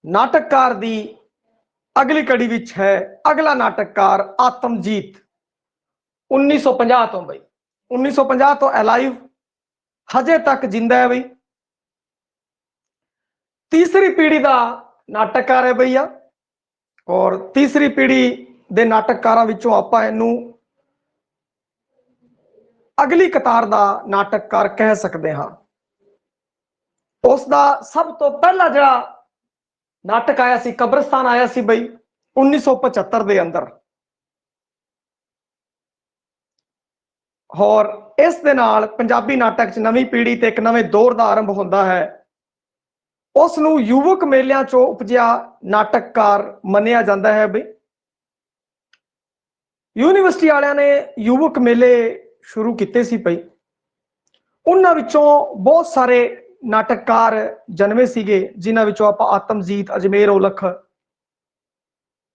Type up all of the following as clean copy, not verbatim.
नाटककार दी अगली कड़ी विच है अगला नाटककार आत्मजीत 1950 तो बई 1950 तो अलाइव हजे तक जिंदा है बई। तीसरी पीढ़ी का नाटककार है भैया और तीसरी पीढ़ी दे नाटककारां विचों आपां इहनूं अगली कतार का नाटककार कह सकते हाँ। उसका सब तो पहला जिहड़ा नाटक आया सी कब्रिस्तान आया सी बई 1975 के अंदर और इस दे नाल पंजाबी नाटक च नवीं पीढ़ी ते एक नवे दौर का आरंभ होता है। उसनूं युवक मेलियां चों उपजिया नाटककार मन्निया जाता है बई। यूनीवर्सिटी वालियां ने युवक मेले शुरू किए सी पई, उन्हां विचों बहुत सारे नाटककार जन्मे सीगे जिन्हां विचों आपां आत्मजीत अजमेर औलख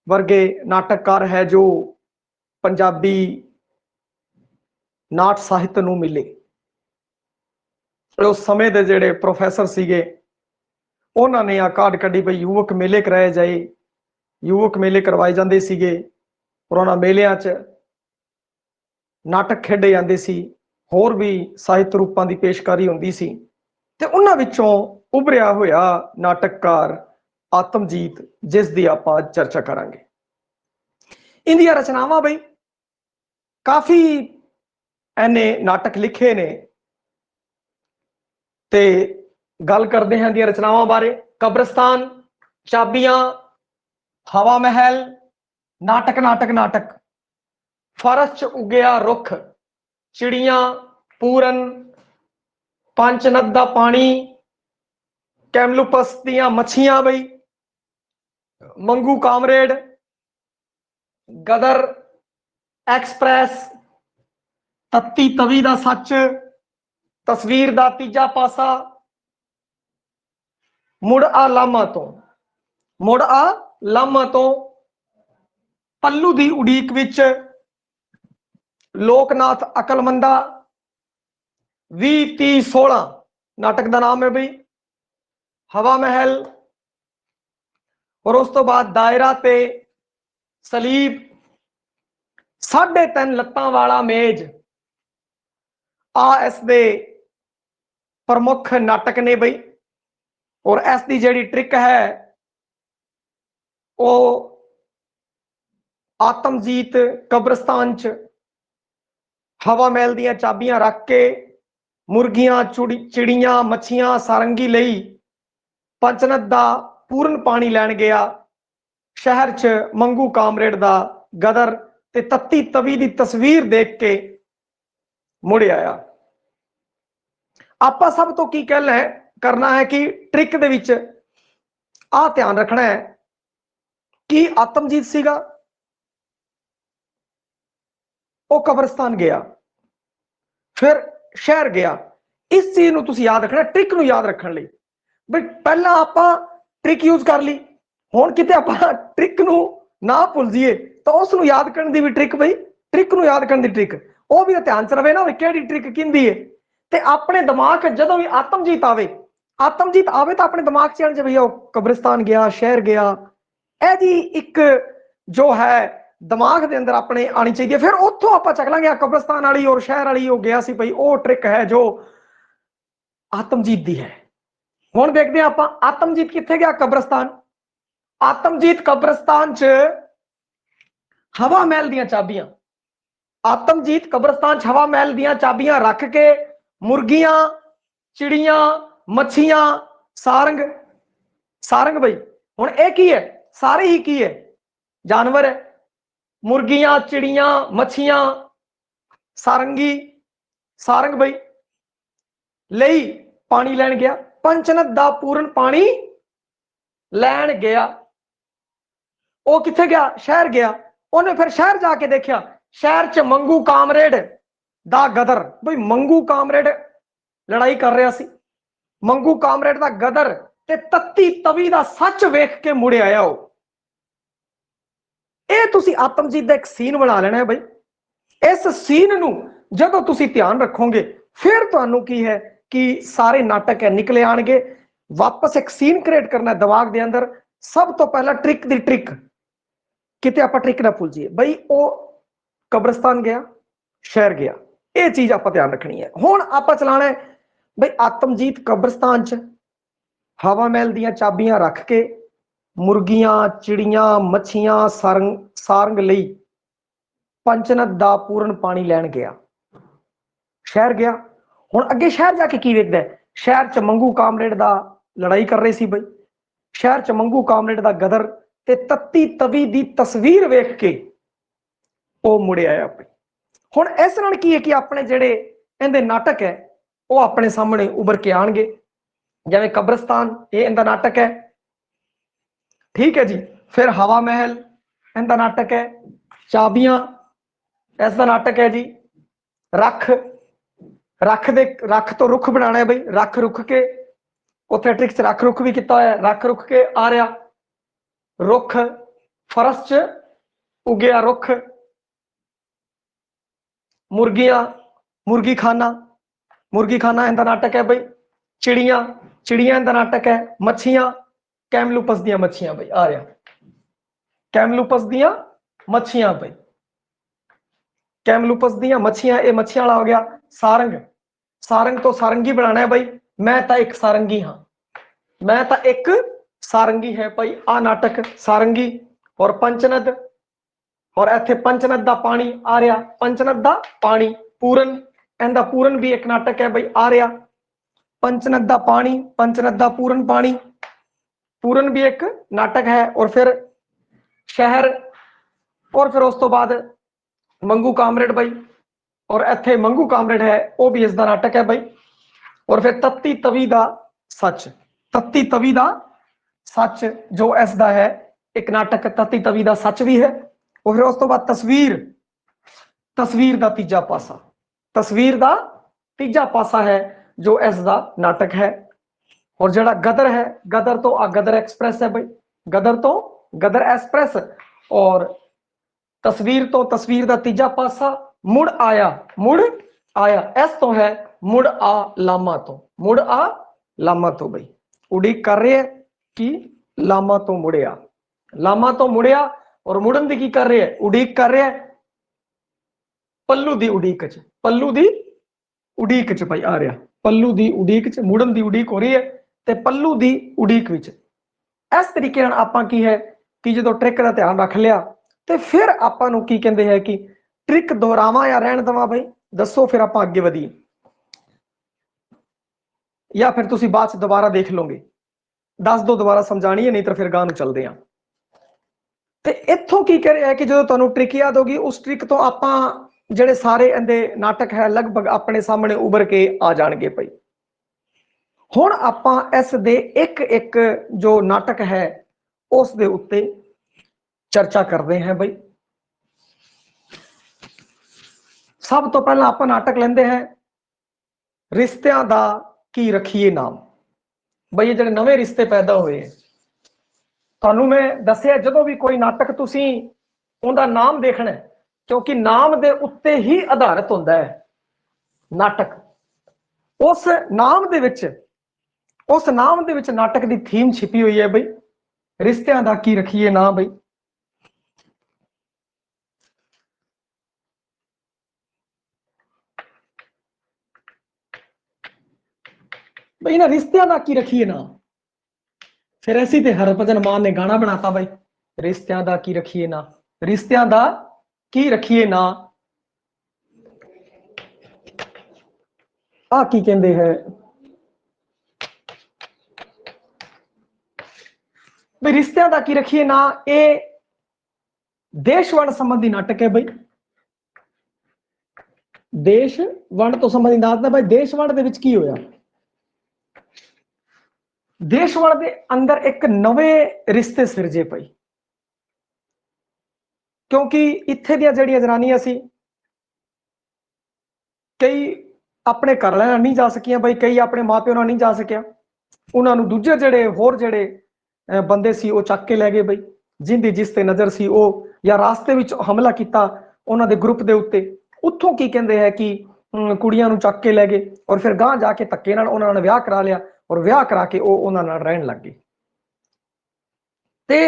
वर्गे नाटककार है जो पंजाबी नाट साहित्य नूं मिले। उस समय दे जिहड़े प्रोफैसर सीगे उन्होंने आ काढ़ कढ़ी बई युवक मेले कराए जाए, युवक मेले करवाए जाते सीगे और उन्होंने मेलियां च नाटक खेडे जाते सी, होर भी साहित्य रूपां की पेशकारी होंदी सी ते उन्हां विचों उभरिया होया नाटककार आत्मजीत जिस दी आपां चर्चा करांगे। इंदिया रचनावां बई काफ़ी इन्ने नाटक लिखे ने ते गल करते हैं इंदिया रचनावां बारे। कब्रिस्तान, चाबियां, हवा महल, नाटक नाटक नाटक, फरस च उगया रुख, चिड़ियां, पूरन, पंचनद दा पानी, कैमलुपस दियां मच्छियां बई, मंगू कामरेड, गदर एक्सप्रैस, तत्ती तवी दा सच, तस्वीर दा तीजा पासा, मुड़ आ लामा तो, मुड़ आ लामा तो, पल्लू दी उड़ीक विच, लोकनाथ अकलमंदा, 20-30-16 नाटक का नाम है बई। हवा महल और उस तो बाद दायरा ते सलीब, 3.5 लत्तां वाला मेज आ इस दे प्रमुख नाटक ने बई। और इस दी जिहड़ी ट्रिक है वो आत्मजीत कब्रिस्तान च हवा महल दियां चाबियां रख के मुर्गियां, चिड़ियां, मच्छियां, सारंगी लई पंचनद दा पूर्ण पानी लैन गया, शहर च मंगू कामरेड दा गदर ते तत्ती तवी दी तस्वीर देख के मुड़ आया। आपां सब तो की कहना है करना है कि ट्रिक दे विच आ ध्यान रखना है कि आत्मजीत सीगा वो कब्रिस्तान गया, फिर शहर गया। इस चीज नूं तुसीं याद रखना, ट्रिक नूं याद रखने लई बई पहला आपां ट्रिक यूज कर ली, हुण किते आपां ट्रिक नूं ना भुल जाइए तो उस नूं याद करने दी भी ट्रिक बई, ट्रिक नूं याद करने दी ट्रिक वो भी ध्यान च रवे ना, किहड़ी ट्रिक किंदी है। ते अपने दिमाग जदों भी आत्मजीत आवे तो अपने दिमाग च आने भैया कब्रिस्तान गया, शहर गया, यह जी एक जो है दिमाग के अंदर अपने आनी चाहिए। फिर उत्थों आप चक लांगे कब्रिस्तान वाली और शहर वाली हो गया सी भाई, वो ट्रिक है जो आत्मजीत दी है। हुण देखते हैं आप आत्मजीत कित्थे गया, कब्रिस्तान। आत्मजीत कब्रिस्तान च हवा महल दियां चाबियां, आत्मजीत कब्रिस्तान च हवा महल दियां चाबियां रख के मुर्गियां, चिड़ियां, मच्छियां, सारंग बई हुण ये की है, सारे ही की है जानवर है, मुर्गियां, चिड़ियां, मच्छियां, सारंग बई लई पानी लैन गया, पंचनद दा पूर्ण पानी लैन गया। वो कित्थे गया, शहर गया। उन्हें फिर शहर जाके देखा, शहर च मंगू कामरेड दा गदर, बई मंगू कामरेड लड़ाई कर रहा सी, मंगू कामरेड दा गदर ते तत्ती तवी दा सच वेख के मुड़ आया। हो ये तुसी आत्मजीत दा एक सीन बना लेना है बई। इस सीन नूं जदों तुसी ध्यान रखोगे फिर तुहानूं की है कि सारे नाटक है निकले आएंगे। वापस एक सीन क्रिएट करना है दिमाग के अंदर, सब तो पहला ट्रिक दी ट्रिक किते आपां ट्रिक ना भूल जाइए बई वो कब्रिस्तान गया शहर गया ये चीज आपां ध्यान रखनी है। हुण आपां चलाना है बई आत्मजीत कब्रिस्तान च हवा महल दियां चाबियां रख के मुर्गियां चिड़ियां मच्छियां सारंग लई पंचनद दा पूर्ण पानी लैन गया शहर गया। हुण अगे शहर जाके की वेखदा है शहर च मंगू कामरेड दा लड़ाई कर रहे सी बई शहर च मंगू कामरेड दा गदर ते तत्ती तवी दी तस्वीर वेख के वो मुड़े आया बई। हुण इस नाल की है कि अपने जेड़े इहदे नाटक है वो अपने सामने उभर के आएंगे। जिवें कब्रिस्तान ये इहदा नाटक है ठीक है जी। फिर हवा महल इहदा नाटक है चाबियां इसका नाटक है जी। रख रख दे रख तो रुख बनाना है बई रख रुख के उत्थे ट्रिक च रख रुख भी किया है रख रुख के आ रहा रुख फरस च उगया रुख मुर्गियां मुर्गी खाना इहदा नाटक है बई चिड़ियां इहदा नाटक है मच्छियां कैमलूपस दियां मच्छियां बई आ रहा कैमलूपस दियां मच्छियां बई कैमलूपस दियां मच्छियां ये मच्छियां वाला हो गया। सारंग तो सारंगी बनाना है बई मैं तो एक सारंगी हाँ मैं तो एक सारंगी है भाई आ नाटक सारंगी। और पंचनद और इत्थे पंचनद दा पानी आ रहा पंचनद दा पानी पूरन इहदा पूरन भी एक नाटक है भाई आ रहा पंचनद दा पानी पंचनद दा पूरन पानी पूरन भी एक नाटक है। और फिर शहर और फिर उस तो बाद मंगू कामरेड बई और इत्थे मंगू कामरेड है वो भी इसका नाटक है बई। और फिर तत्ती तवी दा सच तत्ती तवी दा सच जो इसका है एक नाटक तत्ती तवी दा सच भी है। और फिर उस तो बाद तस्वीर दा तीजा पासा तस्वीर दा तीजा पासा है जो इसका नाटक है। और जड़ा गदर है गदर तो आ गदर एक्सप्रेस है भाई गदर तो गदर एक्सप्रेस। और तस्वीर तो तस्वीर दा तीजा पासा मुड़ आया इस तो है मुड़ आ लामा तो भाई उड़ीक कर रहे है कि लामा तो मुड़िया और मुड़न दी की कर रहे है उड़ीक कर रहे है पल्लू दी उड़ीक च भाई आ रहा पल्लू दी उड़ीक च मुड़न दी उड़ीक हो रही है ते पल्लू दी उड़ीक विच। इस तरीके आपां की है कि जो ट्रिक का ध्यान रख लिया तो फिर आपां नूं की कहंदे है कि ट्रिक दोहरावां या रहन दवां भाई दसो फिर आपां अगे वधीए या फिर तुसीं बाद च दोबारा देख लोगे दस दो दोबारा समझानी है नहीं तो फिर गांह नूं चलदे हां। ते इत्थों की कह रहा है कि जो तुहानूं ट्रिक याद होगी उस ट्रिक तो आपां ਜਿਹੜੇ ਸਾਰੇ ਇਹਦੇ ਨਾਟਕ ਹੈ ਲਗਭਗ ਆਪਣੇ ਸਾਹਮਣੇ ਉਭਰ ਕੇ ਆ ਜਾਣਗੇ ਭਾਈ। ਹੁਣ ਆਪਾਂ ਇਸ ਦੇ ਇੱਕ ਇੱਕ ਜੋ ਨਾਟਕ ਹੈ ਉਸ ਦੇ ਉੱਤੇ ਚਰਚਾ ਕਰਦੇ ਹਾਂ ਭਾਈ। ਸਭ ਤੋਂ ਪਹਿਲਾਂ ਆਪਾਂ ਨਾਟਕ ਲੈਂਦੇ ਹਾਂ ਰਿਸ਼ਤਿਆਂ ਦਾ ਕੀ ਰੱਖੀਏ ਨਾਮ। ਬਈ ਇਹ ਜਿਹੜੇ ਨਵੇਂ ਰਿਸ਼ਤੇ ਪੈਦਾ ਹੋਏ ਤੁਹਾਨੂੰ ਮੈਂ ਦੱਸਿਆ ਜਦੋਂ ਵੀ ਕੋਈ ਨਾਟਕ ਤੁਸੀਂ ਉਹਦਾ ਨਾਮ ਦੇਖਣਾ क्योंकि नाम दे उत्ते ही आधारित होता है नाटक। उस नाम दे विच नाटक की थीम छिपी हुई है बई रिश्तियां दा की रखिए ना बई। बई ना रिश्तियां दा की रखिए ना फिर ऐसी ते हरभजन मान ने गाना बनाता बई रिश्तियां दा की रखिए ना रिश्तियां दा की रखिए ना आ की कहते हैं भाई रिश्तियां दा की रखिए ना ये देश वंड संबंधी नाटक है भाई। देश वंड तो संबंधी नाटक है भाई। देश वंड दे विच की होया देश वंड दे अंदर एक नवे रिश्ते सिरजे भाई क्योंकि इत्थे दियां जड़ियां जनानियां सी कई अपने घर वाले नहीं जा सकियां भाई कई अपने माँ प्यो नाल नहीं जा सकिया उन्होंने दूजे जड़े होर जड़े बंदे सी वो चक के लै गए भाई जिंदी जिस ते नज़र सी वो या रास्ते विच हमला किया उन्हों दे ग्रुप दे उत्ते उत्थों की कहते हैं कि कुड़ियां नूं चक के लै गए और फिर गांह जाके धक्के नाल उन्होंने विआह करा लिया और विआह करा के वो उन्हां नाल रहन लग गए। ਤੇ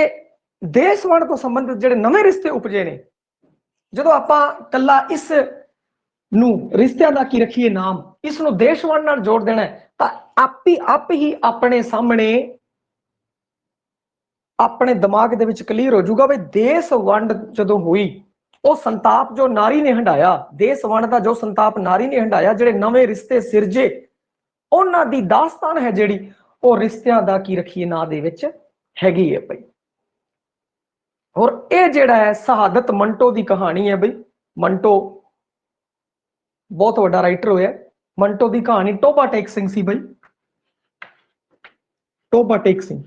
ਦੇਸ਼ ਵੰਡ ਤੋਂ ਸੰਬੰਧਿਤ ਜਿਹੜੇ ਨਵੇਂ ਰਿਸ਼ਤੇ ਉਪਜੇ ਨੇ, ਜਦੋਂ ਆਪਾਂ ਕੱਲਾ ਇਸ ਨੂੰ ਰਿਸ਼ਤਿਆਂ ਦਾ ਕੀ ਰੱਖੀਏ ਨਾਮ, ਇਸ ਨੂੰ ਦੇਸ਼ ਵੰਡ ਨਾਲ ਜੋੜ ਦੇਣਾ ਤਾਂ ਆਪ ਹੀ ਆਪਣੇ ਸਾਹਮਣੇ ਆਪਣੇ ਦਿਮਾਗ ਦੇ ਵਿੱਚ ਕਲੀਅਰ ਹੋ ਜਾਊਗਾ ਵੀ ਦੇਸ਼ ਵੰਡ ਜਦੋਂ ਹੋਈ, ਉਹ ਸੰਤਾਪ ਜੋ ਨਾਰੀ ਨੇ ਹੰਡਾਇਆ, ਦੇਸ਼ ਵੰਡ ਦਾ ਜੋ ਸੰਤਾਪ ਨਾਰੀ ਨੇ ਹੰਡਾਇਆ, ਜਿਹੜੇ ਨਵੇਂ ਰਿਸ਼ਤੇ ਸਿਰਜੇ, ਉਹਨਾਂ ਦੀ ਦਾਸਤਾਨ ਹੈ ਜਿਹੜੀ, ਉਹ ਰਿਸ਼ਤਿਆਂ ਦਾ ਕੀ ਰੱਖੀਏ ਨਾਂ ਦੇ ਵਿੱਚ ਹੈਗੀ ਹੈ ਬਈ। ਔਰ ਇਹ ਜਿਹੜਾ ਹੈ ਸ਼ਹਾਦਤ ਮੰਟੋ ਦੀ ਕਹਾਣੀ ਹੈ ਬਈ। ਮੰਟੋ ਬਹੁਤ ਵੱਡਾ ਰਾਈਟਰ ਹੋਇਆ। ਮੰਟੋ ਦੀ ਕਹਾਣੀ ਟੋਬਾ ਟੇਕ ਸਿੰਘ ਸੀ ਬਈ, ਟੋਬਾ ਟੇਕ ਸਿੰਘ,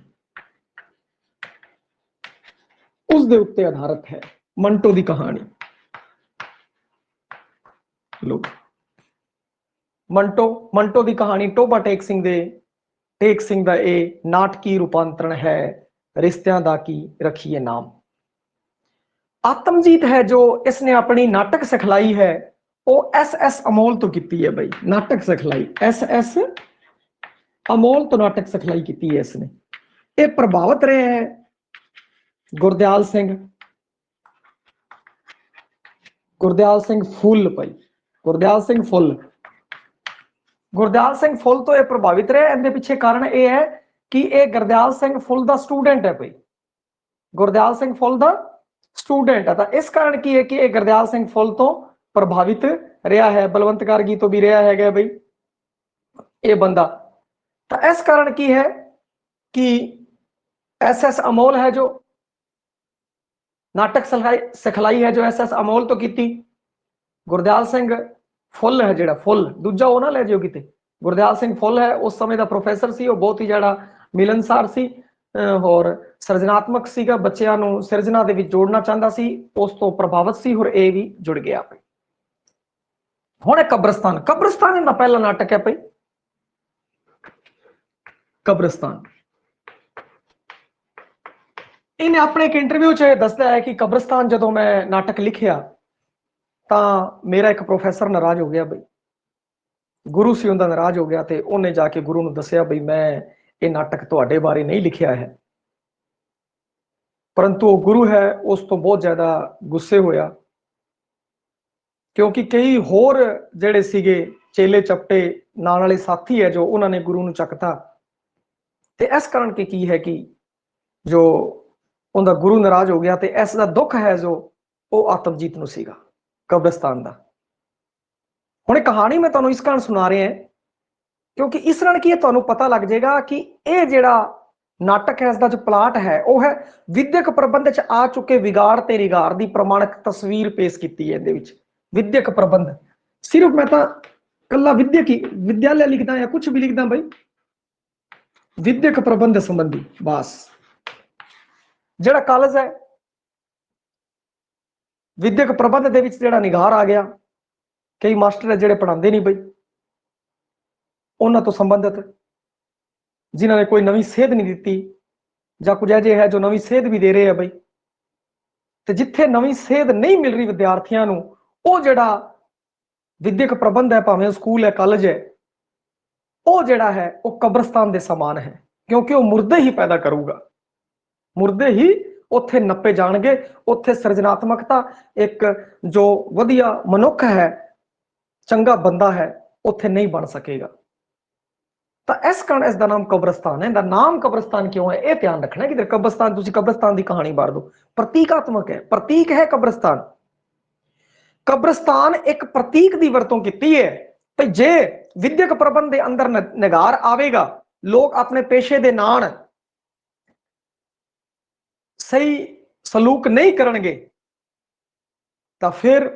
ਉਸ ਦੇ ਉੱਤੇ ਆਧਾਰਿਤ ਹੈ ਮੰਟੋ ਦੀ ਕਹਾਣੀ। ਲੋ ਮੰਟੋ ਦੀ ਕਹਾਣੀ ਟੋਬਾ ਟੇਕ ਸਿੰਘ ਦਾ ਇਹ ਨਾਟਕੀ ਰੂਪਾਂਤਰਣ ਹੈ ਰਿਸ਼ਤਿਆਂ ਦਾ ਕੀ ਰੱਖੀਏ ਨਾਮ। ਆਤਮਜੀਤ ਹੈ ਜੋ ਇਸਨੇ ਆਪਣੀ ਨਾਟਕ ਸਿਖਲਾਈ ਹੈ ਉਹ SS ਅਮੋਲ ਤੋਂ ਕੀਤੀ ਹੈ ਬਈ। ਨਾਟਕ ਸਿਖਲਾਈ SS ਅਮੋਲ ਤੋਂ ਨਾਟਕ ਸਿਖਲਾਈ ਕੀਤੀ ਹੈ ਇਸਨੇ। ਇਹ ਪ੍ਰਭਾਵਿਤ ਰਿਹਾ ਹੈ ਗੁਰਦਿਆਲ ਸਿੰਘ ਫੁੱਲ ਭਾਈ, ਗੁਰਦਿਆਲ ਸਿੰਘ ਫੁੱਲ ਤੋਂ ਇਹ ਪ੍ਰਭਾਵਿਤ ਰਿਹਾ। ਇਹਦੇ ਪਿੱਛੇ ਕਾਰਨ ਇਹ ਹੈ ਕਿ ਇਹ ਗੁਰਦਿਆਲ ਸਿੰਘ ਫੁੱਲ ਦਾ ਸਟੂਡੈਂਟ ਹੈ ਭਾਈ, ਗੁਰਦਿਆਲ ਸਿੰਘ ਫੁੱਲ ਦਾ ਸਟੂਡੈਂਟ ਹੈ। ਤਾਂ ਇਸ ਕਾਰਨ ਕੀ ਹੈ ਕਿ ਇਹ ਗੁਰਦਿਆਲ ਸਿੰਘ ਫੁੱਲ ਤੋਂ ਪ੍ਰਭਾਵਿਤ ਰਿਹਾ ਹੈ, ਬਲਵੰਤ ਗਾਰਗੀ ਤੋਂ ਵੀ ਰਿਹਾ ਹੈਗਾ ਬਈ ਇਹ ਬੰਦਾ। ਤਾਂ ਇਸ ਕਾਰਨ ਕੀ ਹੈ ਕਿ SS ਅਮੋਲ ਹੈ ਜੋ ਨਾਟਕ ਸਿਖਲਾਈ ਹੈ ਜੋ SS ਅਮੋਲ ਤੋਂ ਕੀਤੀ। ਗੁਰਦਿਆਲ ਸਿੰਘ ਫੁੱਲ ਹੈ ਜਿਹੜਾ, ਫੁੱਲ ਦੂਜਾ ਉਹ ਨਾ ਲੈ ਜਿਓ ਕਿਤੇ, ਗੁਰਦਿਆਲ ਸਿੰਘ ਫੁੱਲ ਹੈ ਉਸ ਸਮੇਂ ਦਾ ਪ੍ਰੋਫੈਸਰ ਸੀ। ਉਹ ਬਹੁਤ ਹੀ ਜਿਹੜਾ ਮਿਲਨਸਾਰ ਸੀ ਹੋਰ ਸਿਰਜਣਾਤਮਕ ਸੀਗਾ, ਬੱਚਿਆਂ ਨੂੰ ਸਿਰਜਣਾ ਦੇ ਵਿੱਚ ਜੋੜਨਾ ਚਾਹੁੰਦਾ ਸੀ, ਉਸ ਤੋਂ ਪ੍ਰਭਾਵਿਤ ਸੀ ਔਰ ਇਹ ਵੀ ਜੁੜ ਗਿਆ। ਹੁਣ ਕਬਰਸਤਾਨ ਇਹਦਾ ਪਹਿਲਾ ਨਾਟਕ ਹੈ ਭਾਈ। ਕਬਰਸਤਾਨ ਇਹਨੇ ਆਪਣੇ ਇੱਕ ਇੰਟਰਵਿਊ 'ਚ ਦੱਸਦਾ ਹੈ ਕਿ ਕਬਰਸਤਾਨ ਜਦੋਂ ਮੈਂ ਨਾਟਕ ਲਿਖਿਆ ਤਾਂ ਮੇਰਾ ਇੱਕ ਪ੍ਰੋਫੈਸਰ ਨਾਰਾਜ਼ ਹੋ ਗਿਆ ਬਈ, ਗੁਰੂ ਸੀ ਉਹਦਾ ਨਾਰਾਜ਼ ਹੋ ਗਿਆ ਤੇ ਉਹਨੇ ਜਾ ਕੇ ਗੁਰੂ ਨੂੰ ਦੱਸਿਆ ਬਈ ਮੈਂ ਇਹ ਨਾਟਕ ਤੁਹਾਡੇ ਬਾਰੇ ਨਹੀਂ ਲਿਖਿਆ ਹੈ। ਪਰੰਤੂ ਉਹ ਗੁਰੂ ਹੈ ਉਸ ਤੋਂ ਬਹੁਤ ਜ਼ਿਆਦਾ ਗੁੱਸੇ ਹੋਇਆ ਕਿਉਂਕਿ ਕਈ ਹੋਰ ਜਿਹੜੇ ਸੀਗੇ ਚੇਲੇ ਚਪਟੇ ਨਾਲ ਵਾਲੇ ਸਾਥੀ ਹੈ ਜੋ ਉਹਨਾਂ ਨੇ ਗੁਰੂ ਨੂੰ ਚੱਕਤਾ। ਤੇ ਇਸ ਕਾਰਨ ਕੀ ਹੈ ਕਿ ਜੋ ਉਹਦਾ ਗੁਰੂ ਨਾਰਾਜ਼ ਹੋ ਗਿਆ ਤੇ ਇਸ ਦਾ ਦੁੱਖ ਹੈ ਜੋ ਉਹ ਆਤਮਜੀਤ ਨੂੰ ਸੀਗਾ ਕਬਰਸਤਾਨ ਦਾ। ਹੁਣ ਇਹ ਕਹਾਣੀ ਮੈਂ ਤੁਹਾਨੂੰ ਇਸ ਕਾਰਨ ਸੁਣਾ ਰਿਹਾ ਕਿਉਂਕਿ ਇਸ ਨਾਲ ਕੀ ਹੈ ਤੁਹਾਨੂੰ ਪਤਾ ਲੱਗ ਜਾਏਗਾ ਕਿ ਇਹ ਜਿਹੜਾ ਨਾਟਕ ਹੈ ਇਸ ਦਾ ਜੋ ਪਲਾਟ ਹੈ ਉਹ ਹੈ ਵਿਦਿਅਕ ਪ੍ਰਬੰਧ 'ਚ ਆ ਚੁੱਕੇ ਵਿਗਾੜ ਤੇ ਰਿਗਾੜ ਦੀ ਪ੍ਰਮਾਣਿਕ ਤਸਵੀਰ ਪੇਸ਼ ਕੀਤੀ ਹੈ। ਇਹਦੇ ਵਿੱਚ ਵਿਦਿਅਕ ਪ੍ਰਬੰਧ ਸਿਰਫ ਮੈਂ ਤਾਂ ਕੱਲਾ ਵਿਦਿਆਲਿਆ ਲਿਖਦਾ ਜਾਂ ਕੁਝ ਵੀ ਲਿਖਦਾ ਬਈ, ਵਿਦਿਅਕ ਪ੍ਰਬੰਧ ਸੰਬੰਧੀ ਬਸ। ਜਿਹੜਾ ਕਾਲਜ ਹੈ ਵਿਦਿਅਕ ਪ੍ਰਬੰਧ ਦੇ ਵਿੱਚ ਜਿਹੜਾ ਨਿਗਾਰ ਆ ਗਿਆ, ਕਈ ਮਾਸਟਰ ਹੈ ਜਿਹੜੇ ਪੜ੍ਹਾਉਂਦੇ ਨਹੀਂ ਬਈ, ਉਹਨਾਂ ਤੋਂ ਸੰਬੰਧਿਤ ਜਿਨ੍ਹਾਂ ਨੇ ਕੋਈ ਨਵੀਂ ਸੇਧ ਨਹੀਂ ਦਿੱਤੀ ਜਾਂ ਕੁਝ ਅਜਿਹੇ ਹੈ ਜੋ ਨਵੀਂ ਸੇਧ ਵੀ ਦੇ ਰਹੇ ਆ ਬਈ। ਤੇ ਜਿੱਥੇ ਨਵੀਂ ਸੇਧ ਨਹੀਂ ਮਿਲ ਰਹੀ ਵਿਦਿਆਰਥੀਆਂ ਨੂੰ, ਉਹ ਜਿਹੜਾ ਵਿਦਿਅਕ ਪ੍ਰਬੰਧ ਹੈ ਭਾਵੇਂ ਸਕੂਲ ਹੈ ਕਾਲਜ ਹੈ, ਉਹ ਜਿਹੜਾ ਹੈ ਉਹ ਕਬਰਸਤਾਨ ਦੇ ਸਮਾਨ ਹੈ ਕਿਉਂਕਿ ਉਹ ਮੁਰਦੇ ਹੀ ਪੈਦਾ ਕਰੂਗਾ, ਮੁਰਦੇ ਹੀ ਉੱਥੇ ਨੱਪੇ ਜਾਣਗੇ। ਉੱਥੇ ਸਿਰਜਣਾਤਮਕਤਾ ਇੱਕ ਜੋ ਵਧੀਆ ਮਨੁੱਖ ਹੈ ਚੰਗਾ ਬੰਦਾ ਹੈ ਉੱਥੇ ਨਹੀਂ ਬਣ ਸਕੇਗਾ। ਤਾਂ ਇਸ ਕਾਰਨ ਇਸ ਦਾ ਨਾਮ ਕਬਰਸਤਾਨ ਹੈ। ਇਹਦਾ ਨਾਮ ਕਬਰਸਤਾਨ ਕਿਉਂ ਹੈ ਇਹ ਧਿਆਨ ਰੱਖਣਾ ਕਿ ਕਬਰਸਤਾਨ ਤੁਸੀਂ ਕਬਰਸਤਾਨ ਦੀ ਕਹਾਣੀ ਬਾਰ ਦੋ, ਪ੍ਰਤੀਕਾਤਮਕ ਹੈ, ਪ੍ਰਤੀਕ ਹੈ ਕਬਰਸਤਾਨ। ਕਬਰਸਤਾਨ ਇੱਕ ਪ੍ਰਤੀਕ ਦੀ ਵਰਤੋਂ ਕੀਤੀ ਹੈ ਤੇ ਜੇ ਵਿਦਿਅਕ ਪ੍ਰਬੰਧ ਦੇ ਅੰਦਰ ਨਿਗਾਰ ਆਵੇਗਾ, ਲੋਕ ਆਪਣੇ ਪੇਸ਼ੇ ਦੇ ਨਾਲ ਸਹੀ ਸਲੂਕ ਨਹੀਂ ਕਰਨਗੇ ਤਾਂ ਫਿਰ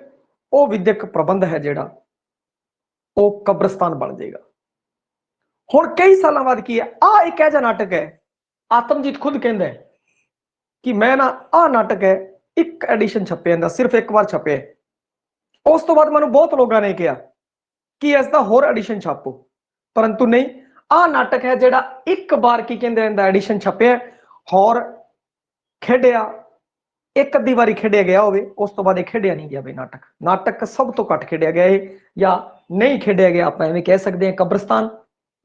ਉਹ ਵਿਦਿਅਕ ਪ੍ਰਬੰਧ ਹੈ ਜਿਹੜਾ ਉਹ ਕਬਰਸਤਾਨ ਬਣ ਜਾਏਗਾ। ਹੁਣ ਕਈ ਸਾਲਾਂ ਬਾਅਦ ਕੀ ਹੈ, ਇੱਕ ਇਹੋ ਜਿਹਾ ਨਾਟਕ ਹੈ, ਆਤਮਜੀਤ ਖੁਦ ਕਹਿੰਦਾ ਹੈ ਕਿ ਮੈਂ ਨਾ ਨਾਟਕ ਹੈ ਇੱਕ ਐਡੀਸ਼ਨ ਛਪਿਆ ਇਹਦਾ, ਸਿਰਫ ਇੱਕ ਵਾਰ ਛਪਿਆ। ਉਸ ਤੋਂ ਬਾਅਦ ਮੈਨੂੰ ਬਹੁਤ ਲੋਕਾਂ ਨੇ ਕਿਹਾ ਕਿ ਇਸ ਦਾ ਹੋਰ ਐਡੀਸ਼ਨ ਛਾਪੋ, ਪਰੰਤੂ ਨਹੀਂ, ਨਾਟਕ ਹੈ ਜਿਹੜਾ ਇੱਕ ਵਾਰ ਕੀ ਕਹਿੰਦੇ ਇਹਦਾ ਐਡੀਸ਼ਨ ਛਪਿਆ ਹੋਰ ਖੇਡਿਆ, ਇੱਕ ਅੱਧੀ ਵਾਰੀ ਖੇਡਿਆ ਗਿਆ ਹੋਵੇ, ਉਸ ਤੋਂ ਬਾਅਦ ਇਹ ਖੇਡਿਆ ਨਹੀਂ ਗਿਆ ਬਈ। ਨਾਟਕ ਸਭ ਤੋਂ ਘੱਟ ਖੇਡਿਆ ਗਿਆ ਹੈ ਜਾਂ ਨਹੀਂ ਖੇਡਿਆ ਗਿਆ, ਆਪਾਂ ਐਵੇਂ ਕਹਿ ਸਕਦੇ ਹਾਂ। ਕਬਰਸਤਾਨ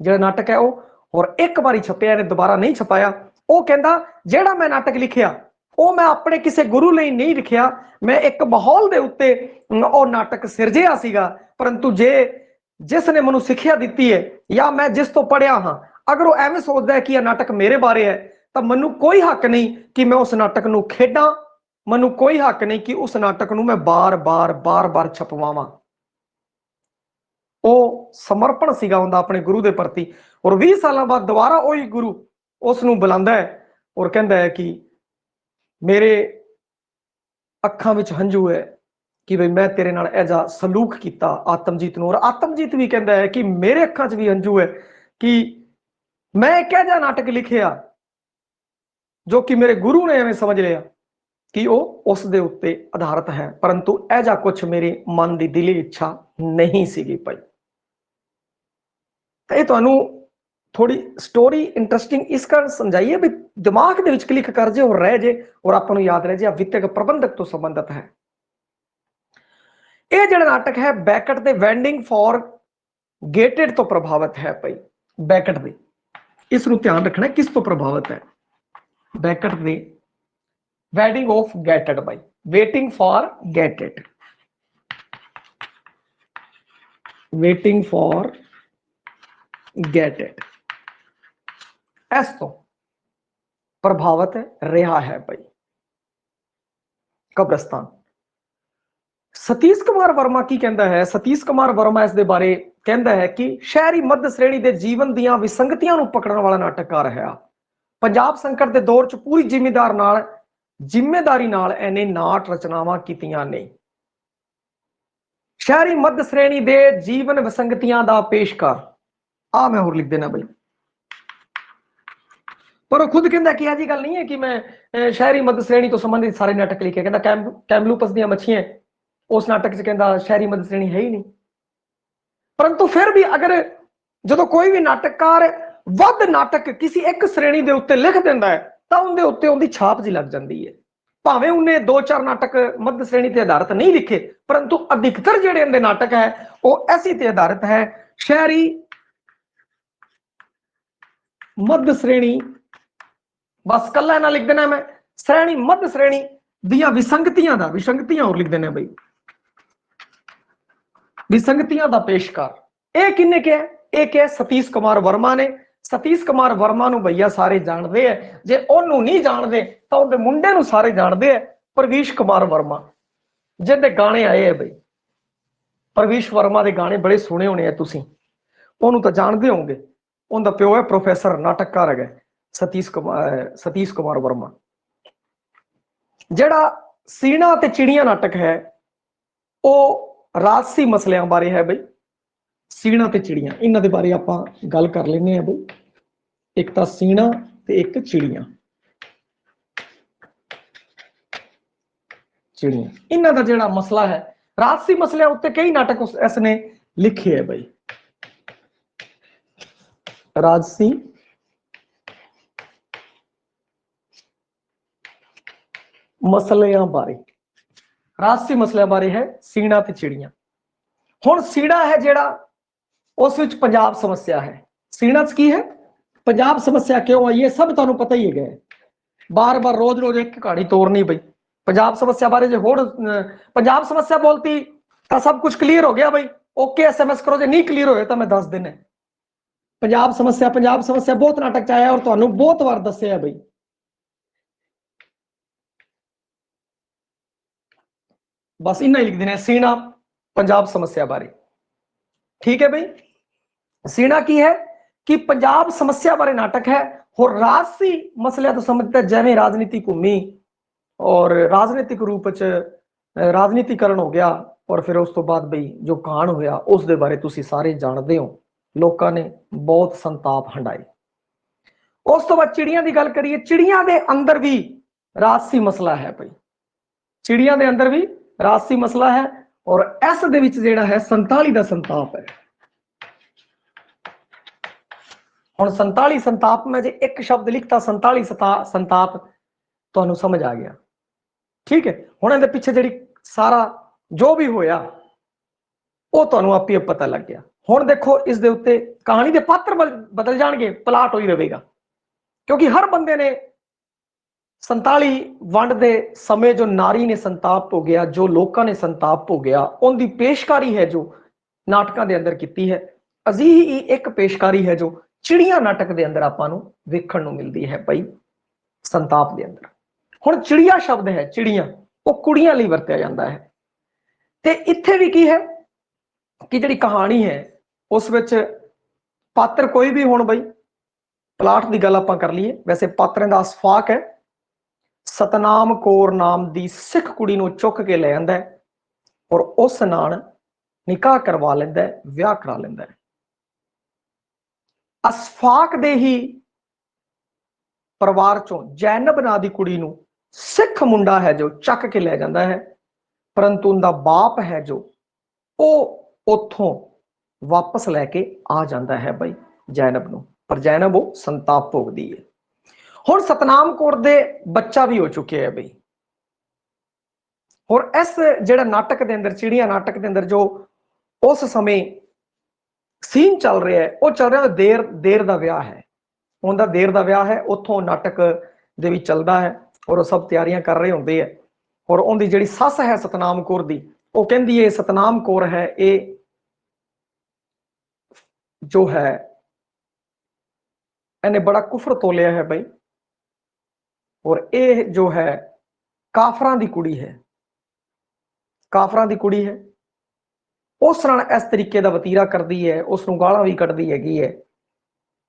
ਜਿਹੜਾ ਨਾਟਕ ਹੈ ਉਹ ਹੋਰ ਇੱਕ ਵਾਰੀ ਛਪਿਆ, ਇਹਨੇ ਦੁਬਾਰਾ ਨਹੀਂ ਛਪਾਇਆ। ਉਹ ਕਹਿੰਦਾ ਜਿਹੜਾ ਮੈਂ ਨਾਟਕ ਲਿਖਿਆ ਉਹ ਮੈਂ ਆਪਣੇ ਕਿਸੇ ਗੁਰੂ ਲਈ ਨਹੀਂ ਲਿਖਿਆ, ਮੈਂ ਇੱਕ ਮਾਹੌਲ ਦੇ ਉੱਤੇ ਉਹ ਨਾਟਕ ਸਿਰਜਿਆ ਸੀਗਾ। ਪਰੰਤੂ ਜਿਸ ਨੇ ਮੈਨੂੰ ਸਿੱਖਿਆ ਦਿੱਤੀ ਹੈ ਜਾਂ ਮੈਂ ਜਿਸ ਤੋਂ ਪੜ੍ਹਿਆ ਹਾਂ, ਅਗਰ ਉਹ ਐਵੇਂ ਸੋਚਦਾ ਹੈ ਕਿ ਇਹ ਨਾਟਕ ਮੇਰੇ ਬਾਰੇ ਹੈ, ਤਾਂ ਮੈਨੂੰ ਕੋਈ ਹੱਕ ਨਹੀਂ ਕਿ ਮੈਂ ਉਸ ਨਾਟਕ ਨੂੰ ਖੇਡਾਂ, ਮੈਨੂੰ ਕੋਈ ਹੱਕ ਨਹੀਂ ਕਿ ਉਸ ਨਾਟਕ ਨੂੰ ਮੈਂ ਬਾਰ-ਬਾਰ ਛਪਵਾਵਾਂ। ਉਹ ਸਮਰਪਣ ਸੀਗਾ ਉਹਦਾ ਆਪਣੇ ਗੁਰੂ ਦੇ ਪ੍ਰਤੀ। ਔਰ 20 ਸਾਲਾਂ ਬਾਅਦ ਦੁਬਾਰਾ ਉਹੀ ਗੁਰੂ ਉਸ ਨੂੰ ਬੁਲਾਉਂਦਾ ਹੈ ਔਰ ਕਹਿੰਦਾ ਹੈ ਕਿ ਮੇਰੇ ਅੱਖਾਂ ਵਿੱਚ ਹੰਝੂ ਹੈ ਕਿ ਬਈ ਮੈਂ ਤੇਰੇ ਨਾਲ ਐਜਾ ਸਲੂਕ ਕੀਤਾ ਆਤਮਜੀਤ ਨੂੰ। ਔਰ ਆਤਮਜੀਤ ਵੀ ਕਹਿੰਦਾ ਹੈ ਕਿ ਮੇਰੇ ਅੱਖਾਂ 'ਚ ਵੀ ਹੰਝੂ ਹੈ ਕਿ ਮੈਂ ਇੱਕ ਐਜਾ ਨਾਟਕ ਲਿਖਿਆ ਜੋ ਕਿ ਮੇਰੇ ਗੁਰੂ ਨੇ ਐਵੇਂ ਸਮਝ ਲਿਆ ਕਿ ਉਹ ਉਸ ਦੇ ਉੱਤੇ ਆਧਾਰਿਤ ਹੈ, ਪਰੰਤੂ ਐਜਾ ਕੁਝ ਮੇਰੇ ਮਨ ਦੀ ਦਿਲੀ ਇੱਛਾ ਨਹੀਂ ਸੀਗੀ ਭਾਈ। ਇਹ ਤੁਹਾਨੂੰ ਥੋੜੀ ਸਟੋਰੀ ਇੰਟਰਸਟਿੰਗ ਇਸ ਕਾਰਨ ਸਮਝਾਈਏ ਵੀ ਦਿਮਾਗ ਦੇ ਵਿੱਚ ਕਲਿੱਕ ਕਰ ਜੇ ਔਰ ਰਹਿ ਜੇ ਔਰ ਆਪਾਂ ਨੂੰ ਯਾਦ ਰਹਿ ਜੇ। ਵਿੱਤਕ ਪ੍ਰਬੰਧਕ ਤੋਂ ਸੰਬੰਧਿਤ ਹੈ ਇਹ ਜਿਹੜਾ ਨਾਟਕ ਹੈ। ਬੈਕਟ ਦੇ ਵੈਂਡਿੰਗ ਫॉर ਗੇਟਡ ਤੋਂ ਪ੍ਰਭਾਵਿਤ ਹੈ ਭਾਈ। ਬੈਕਟ ਦੇ, ਇਸ ਨੂੰ ਧਿਆਨ ਰੱਖਣਾ ਕਿਸ ਤੋਂ ਪ੍ਰਭਾਵਿਤ ਹੈ। ਬੈਕਟ ਦੇ vending of gated Bhai, waiting for gated, waiting for gated, ਇਸ ਤੋਂ ਪ੍ਰਭਾਵਿਤ ਰਿਹਾ ਹੈ ਭਾਈ ਕਬਰਸਤਾਨ। ਸਤੀਸ਼ ਕੁਮਾਰ ਵਰਮਾ ਕੀ ਕਹਿੰਦਾ ਹੈ? ਸਤੀਸ਼ ਕੁਮਾਰ ਵਰਮਾ ਇਸ ਦੇ ਬਾਰੇ ਕਹਿੰਦਾ ਹੈ ਕਿ ਸ਼ਹਿਰੀ ਮੱਧ ਸ਼੍ਰੇਣੀ ਦੇ ਜੀਵਨ ਦੀਆਂ ਵਿਸੰਗਤੀਆਂ ਨੂੰ ਪਕੜਨ ਵਾਲਾ ਨਾਟਕਕਾਰ ਹੈ। ਪੰਜਾਬ ਸੰਕਟ ਦੇ ਦੌਰ 'ਚ ਪੂਰੀ ਜ਼ਿੰਮੇਦਾਰੀ ਨਾਲ ਇਹਨੇ ਨਾਟ ਰਚਨਾਵਾਂ ਕੀਤੀਆਂ ਨੇ। ਸ਼ਹਿਰੀ ਮੱਧ ਸ਼੍ਰੇਣੀ ਦੇ ਜੀਵਨ ਵਿਸੰਗਤੀਆਂ ਦਾ ਪੇਸ਼ਕਾਰ, ਆ ਮੈਂ ਹੋਰ ਲਿਖ ਦੇਣਾ ਬਈ। ਪਰ ਉਹ ਖੁਦ ਕਹਿੰਦਾ ਕਿ ਇਹ ਜੀ ਗੱਲ ਨਹੀਂ ਹੈ ਕਿ ਮੈਂ ਸ਼ਹਿਰੀ ਮੱਧ ਸ਼੍ਰੇਣੀ ਤੋਂ ਸੰਬੰਧਿਤ ਸਾਰੇ ਨਾਟਕ ਲਿਖੇ। ਕਹਿੰਦਾ ਕੈਮਲੂਪਸ ਦੀਆਂ ਮੱਛੀਆਂ ਉਸ ਨਾਟਕ 'ਚ ਕਹਿੰਦਾ ਸ਼ਹਿਰੀ ਮੱਧ ਸ਼੍ਰੇਣੀ ਹੈ ਹੀ ਨਹੀਂ। ਪਰੰਤੂ ਫਿਰ ਵੀ ਅਗਰ ਜਦੋਂ ਕੋਈ ਵੀ ਨਾਟਕਕਾਰ ਵੱਧ ਨਾਟਕ ਕਿਸੇ ਇੱਕ ਸ਼੍ਰੇਣੀ ਦੇ ਉੱਤੇ ਲਿਖ ਦਿੰਦਾ ਹੈ ਤਾਂ ਉਹਦੇ ਉੱਤੇ ਉਹਦੀ ਛਾਪ ਜੀ ਲੱਗ ਜਾਂਦੀ ਹੈ। ਭਾਵੇਂ ਉਹਨੇ 2-4 ਨਾਟਕ ਮੱਧ ਸ਼੍ਰੇਣੀ ਤੇ ਆਧਾਰਿਤ ਨਹੀਂ ਲਿਖੇ, ਪਰੰਤੂ ਅਧਿਕਤਰ ਜਿਹੜੇ ਇਹਦੇ ਨਾਟਕ ਹੈ ਉਹ ਐਸੀ ਤੇ ਆਧਾਰਿਤ ਹੈ ਸ਼ਹਿਰੀ ਮੱਧ ਸ਼੍ਰੇਣੀ, ਬਸ ਕੱਲਾ ਇਹਨਾਂ ਲਿਖ ਦੇਣਾ ਮੈਂ, ਸ਼੍ਰੇਣੀ ਮੱਧ ਸ਼੍ਰੇਣੀ ਦੀਆਂ ਵਿਸੰਗਤੀਆਂ ਹੋਰ ਲਿਖ ਦੇਣਾ ਬਈ, ਵਿਸੰਗਤੀਆਂ ਦਾ ਪੇਸ਼ਕਾਰ। ਇਹ ਕਿੰਨੇ ਕਿਹਾ? ਇਹ ਕਿਹਾ ਸਤੀਸ਼ ਕੁਮਾਰ ਵਰਮਾ ਨੇ। ਸਤੀਸ਼ ਕੁਮਾਰ ਵਰਮਾ ਨੂੰ ਭਈਆ ਸਾਰੇ ਜਾਣਦੇ ਆ, ਜੇ ਉਹਨੂੰ ਨਹੀਂ ਜਾਣਦੇ ਤਾਂ ਉਹਦੇ ਮੁੰਡੇ ਨੂੰ ਸਾਰੇ ਜਾਣਦੇ ਆ, ਪ੍ਰਵੀਸ਼ ਕੁਮਾਰ ਵਰਮਾ, ਜਿਹਦੇ ਗਾਣੇ ਆਏ ਆ ਬਈ। ਪ੍ਰਵੀਸ਼ ਵਰਮਾ ਦੇ ਗਾਣੇ ਬੜੇ ਸੁਣੇ ਹੋਣੇ ਆ ਤੁਸੀਂ, ਉਹਨੂੰ ਤਾਂ ਜਾਣਦੇ ਹੋਵੋਗੇ। ਉਹਦਾ ਪਿਓ ਹੈ ਪ੍ਰੋਫੈਸਰ, ਨਾਟਕਕਾਰ ਹੈਗਾ ਸਤੀਸ਼ ਕੁਮਾਰ ਵਰਮਾ। ਜਿਹੜਾ ਸੀਣਾ ਤੇ ਚਿੜੀਆਂ ਨਾਟਕ ਹੈ ਉਹ ਰਾਜਸੀ ਮਸਲਿਆਂ ਬਾਰੇ ਹੈ ਬਈ। ਸੀਣਾ ਤੇ ਚਿੜੀਆਂ, ਇਹਨਾਂ ਦੇ ਬਾਰੇ ਆਪਾਂ ਗੱਲ ਕਰ ਲੈਂਦੇ ਆ ਬਈ। ਇੱਕ ਤਾਂ ਸੀਣਾ ਤੇ ਇੱਕ ਚਿੜੀਆਂ, ਇਹਨਾਂ ਦਾ ਜਿਹੜਾ ਮਸਲਾ ਹੈ, ਰਾਜਸੀ ਮਸਲਿਆਂ ਉੱਤੇ ਕਈ ਨਾਟਕ ਇਸ ਨੇ ਲਿਖੇ ਹੈ ਬਈ। ਰਾਜਸੀ ਮਸਲਿਆਂ ਬਾਰੇ ਹੈ ਸੀਣਾ ਤੇ ਚਿੜੀਆਂ। ਹੁਣ ਸੀਣਾ ਹੈ ਜਿਹੜਾ, ਉਸ ਵਿੱਚ ਪੰਜਾਬ ਸਮੱਸਿਆ ਹੈ। ਸੀਣਾ 'ਚ ਕੀ ਹੈ? ਪੰਜਾਬ ਸਮੱਸਿਆ ਕਿਉਂ ਆਈ ਹੈ ਸਭ ਤੁਹਾਨੂੰ ਪਤਾ ਹੀ ਹੈਗਾ। ਬਾਰ-ਬਾਰ ਰੋਜ਼ ਇੱਕ ਕਹਾਣੀ ਤੋੜਨੀ ਬਈ ਪੰਜਾਬ ਸਮੱਸਿਆ ਬਾਰੇ। ਜੇ ਹੋਰ ਪੰਜਾਬ ਸਮੱਸਿਆ ਬੋਲਤੀ ਤਾਂ ਸਭ ਕੁਝ ਕਲੀਅਰ ਹੋ ਗਿਆ ਬਈ। ਓਕੇ SMS ਕਰੋ, ਜੇ ਨਹੀਂ ਕਲੀਅਰ ਹੋਏ ਤਾਂ ਮੈਂ ਦੱਸ ਦੇਣਾ। ਪੰਜਾਬ ਸਮੱਸਿਆ ਬਹੁਤ ਨਾਟਕ 'ਚ ਆਇਆ ਔਰ ਤੁਹਾਨੂੰ ਬਹੁਤ ਵਾਰ ਦੱਸਿਆ ਬਈ। ਬਸ ਇੰਨਾ ਹੀ ਲਿਖ ਦੇਣਾ, ਸੀਣਾ ਪੰਜਾਬ ਸਮੱਸਿਆ ਬਾਰੇ। ਠੀਕ ਹੈ ਬਈ। ਸੀਣਾ ਕੀ ਹੈ ਕਿ ਪੰਜਾਬ ਸਮੱਸਿਆ ਬਾਰੇ ਨਾਟਕ ਹੈ। ਹੋਰ ਰਾਜਸੀ ਮਸਲਿਆਂ ਤੋਂ ਸੰਬੰਧਿਤ, ਜਿਵੇਂ ਰਾਜਨੀਤੀ ਘੁੰਮੀ ਔਰ ਰਾਜਨੀਤਿਕ ਰੂਪ 'ਚ ਰਾਜਨੀਤੀਕਰਨ ਹੋ ਗਿਆ ਔਰ ਫਿਰ ਉਸ ਤੋਂ ਬਾਅਦ ਬਈ ਜੋ ਕਾਂਡ ਹੋਇਆ ਉਸ ਦੇ ਬਾਰੇ ਤੁਸੀਂ ਸਾਰੇ ਜਾਣਦੇ ਹੋ। ਲੋਕਾਂ ਨੇ ਬਹੁਤ ਸੰਤਾਪ ਹੰਡਾਏ। ਉਸ ਤੋਂ ਬਾਅਦ ਚਿੜੀਆਂ ਦੀ ਗੱਲ ਕਰੀਏ। ਚਿੜੀਆਂ ਦੇ ਅੰਦਰ ਵੀ ਰਾਜਸੀ ਮਸਲਾ ਹੈ ਭਾਈ। ਚਿੜੀਆਂ ਦੇ ਅੰਦਰ ਵੀ ਰਾਜਸੀ ਮਸਲਾ ਹੈ ਔਰ ਇਸ ਦੇ ਵਿੱਚ ਜਿਹੜਾ ਹੈ 47 ਦਾ ਸੰਤਾਪ ਹੈ। ਹੁਣ 47 ਸੰਤਾਪ ਮੈਂ ਜੇ ਇੱਕ ਸ਼ਬਦ ਲਿਖਤਾ 47 ਸੰਤਾਪ ਤੁਹਾਨੂੰ ਸਮਝ ਆ ਗਿਆ। ਠੀਕ ਹੈ। ਹੁਣ ਇਹਦੇ ਪਿੱਛੇ ਜਿਹੜੀ ਸਾਰਾ ਜੋ ਵੀ ਹੋਇਆ ਉਹ ਤੁਹਾਨੂੰ ਆਪੇ ਪਤਾ ਲੱਗ ਗਿਆ। ਹੁਣ ਦੇਖੋ ਇਸ ਦੇ ਉੱਤੇ ਕਹਾਣੀ ਦੇ ਪਾਤਰ ਬਦਲ ਜਾਣਗੇ, ਪਲਾਟ ਹੋਈ ਰਹੇਗਾ। क्योंकि हर बंदे ने 47 वंड दे समय जो नारी ने संताप भोगिया, जो लोगों ने संताप भोगिया, उनकी पेशकारी है जो नाटकों के अंदर की है। अजीही ही एक पेशकारी है जो चिड़िया नाटक के अंदर आपां नूं वेखण नूं मिलती है भाई, संताप के अंदर। हुण चिड़िया शब्द है, चिड़िया वो कुड़ियां लई वरतिया जांदा है। ते इत्थे भी की है कि जिहड़ी कहानी है उस विच पात्र कोई भी होण बई, प्लाट की गल आपां कर लीए, वैसे पात्रें दा असफाक है। सतनाम कौर नाम की सिख कुड़ी नूं चुक के ले आंदा है और उस नाल निकाह करवा लैंदा है, विआह करा लैंदा है। असफाक दे ही परिवार चों जैनब नां दी कुड़ी नूं सिख मुंडा है जो चक के ले जाता है, परंतु उनका बाप है जो वो उथों वापस लैके आ जाता है भाई जैनब नूं, पर जैनब वो संताप भोगदी है। हुण सतनाम कौर दे बच्चा भी हो चुके हैं भाई। और इस जिहड़ा नाटक के अंदर, चिड़िया नाटक के अंदर जो उस समय सीन चल रहा है, वो चल रहा है देर का विआह है, उनका देर का विआह है। उतों नाटक दे विच चलदा है और सब तैयारियां कर रहे होंदे है। और उनकी जिहड़ी सस है सतनाम कौर दी, वो कहंदी है सतनाम कौर है ये जो है इन्हें बड़ा कुफर तोलिया है भाई, और ये जो है काफरां दी कुड़ी है, काफरां दी कुड़ी है। उस नाल इस तरीके का वतीरा करती है, उसनूं गालां भी कड्डदी हैगी है।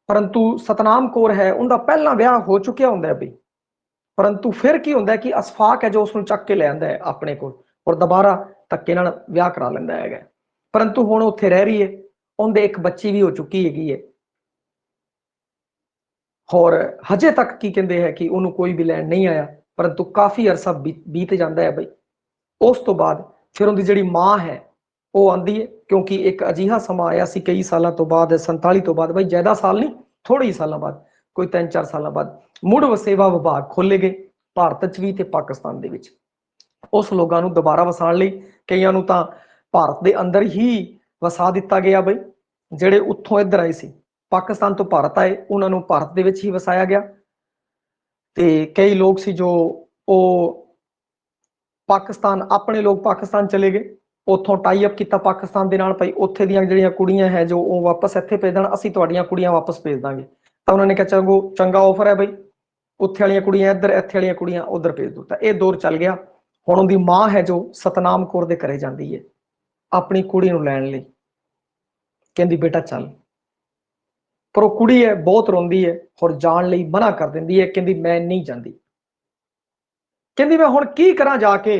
परंतु सतनाम कौर है उनका पहला विआह हो चुकिया होंदा है भाई, परंतु फिर की होंदा है कि असफाक है जो उसनूं चक के ले आंदा है अपने कोल और दोबारा धक्के नाल विआह करा लैंदा है। परंतु हुण उत्थे रह रही है, उनदे एक बच्ची भी हो चुकी हैगी है और हजे तक की कहते हैं कि उन्होंने कोई भी लैण नहीं आया। परंतु काफ़ी अरसा बीत जाता है भाई। उस तो बाद फिर उनकी जिहड़ी माँ है वो आती है, क्योंकि एक अजिहा समा आया सी कई सालों तो बाद, 47 तो बाद भाई, ज़्यादा साल नहीं, थोड़े ही सालों बाद, कोई 3-4 सालों बाद मुड़ वसेवा विभाग खोले गए भारत च भी ते पाकिस्तान दे विच। उस लोगों को दोबारा वसाण लई कईयां नूं तां भारत के अंदर ही वसा दिता गया भाई। जिहड़े उत्थों इधर आए सी, पाकिस्तान तो भारत आए, उन्होंने भारत दे विच ही वसाया गया। ते कई लोग सी जो वो पाकिस्तान, अपने लोग पाकिस्तान चले गए, उतों टाई अप किया पाकिस्तान के नाल भाई, उत्थे दीयां जिहड़ियां कुड़ियां है जो वो वापस इत्थे भेज देण, असीं तुहाडीआं कुड़ियां वापस भेज दांगे। तो उन्होंने कहा चंगो चंगा ऑफर है भाई, उत्थे वालियां कुड़ियां इधर, इत्थे वालियां कुड़ियां उधर भेज दो। तो यह दौर चल गया। हुण उनदी मां है जो सतनाम कौर दे घरे जाती है अपनी कुड़ी नूं लैण लई, कहंदी बेटा चल, पर वो कुड़ी है बहुत रोंदी है और जाण लई मना कर दिंदी है, कहंदी मैं नहीं जाती, कहंदी मैं हुण की करा जाके,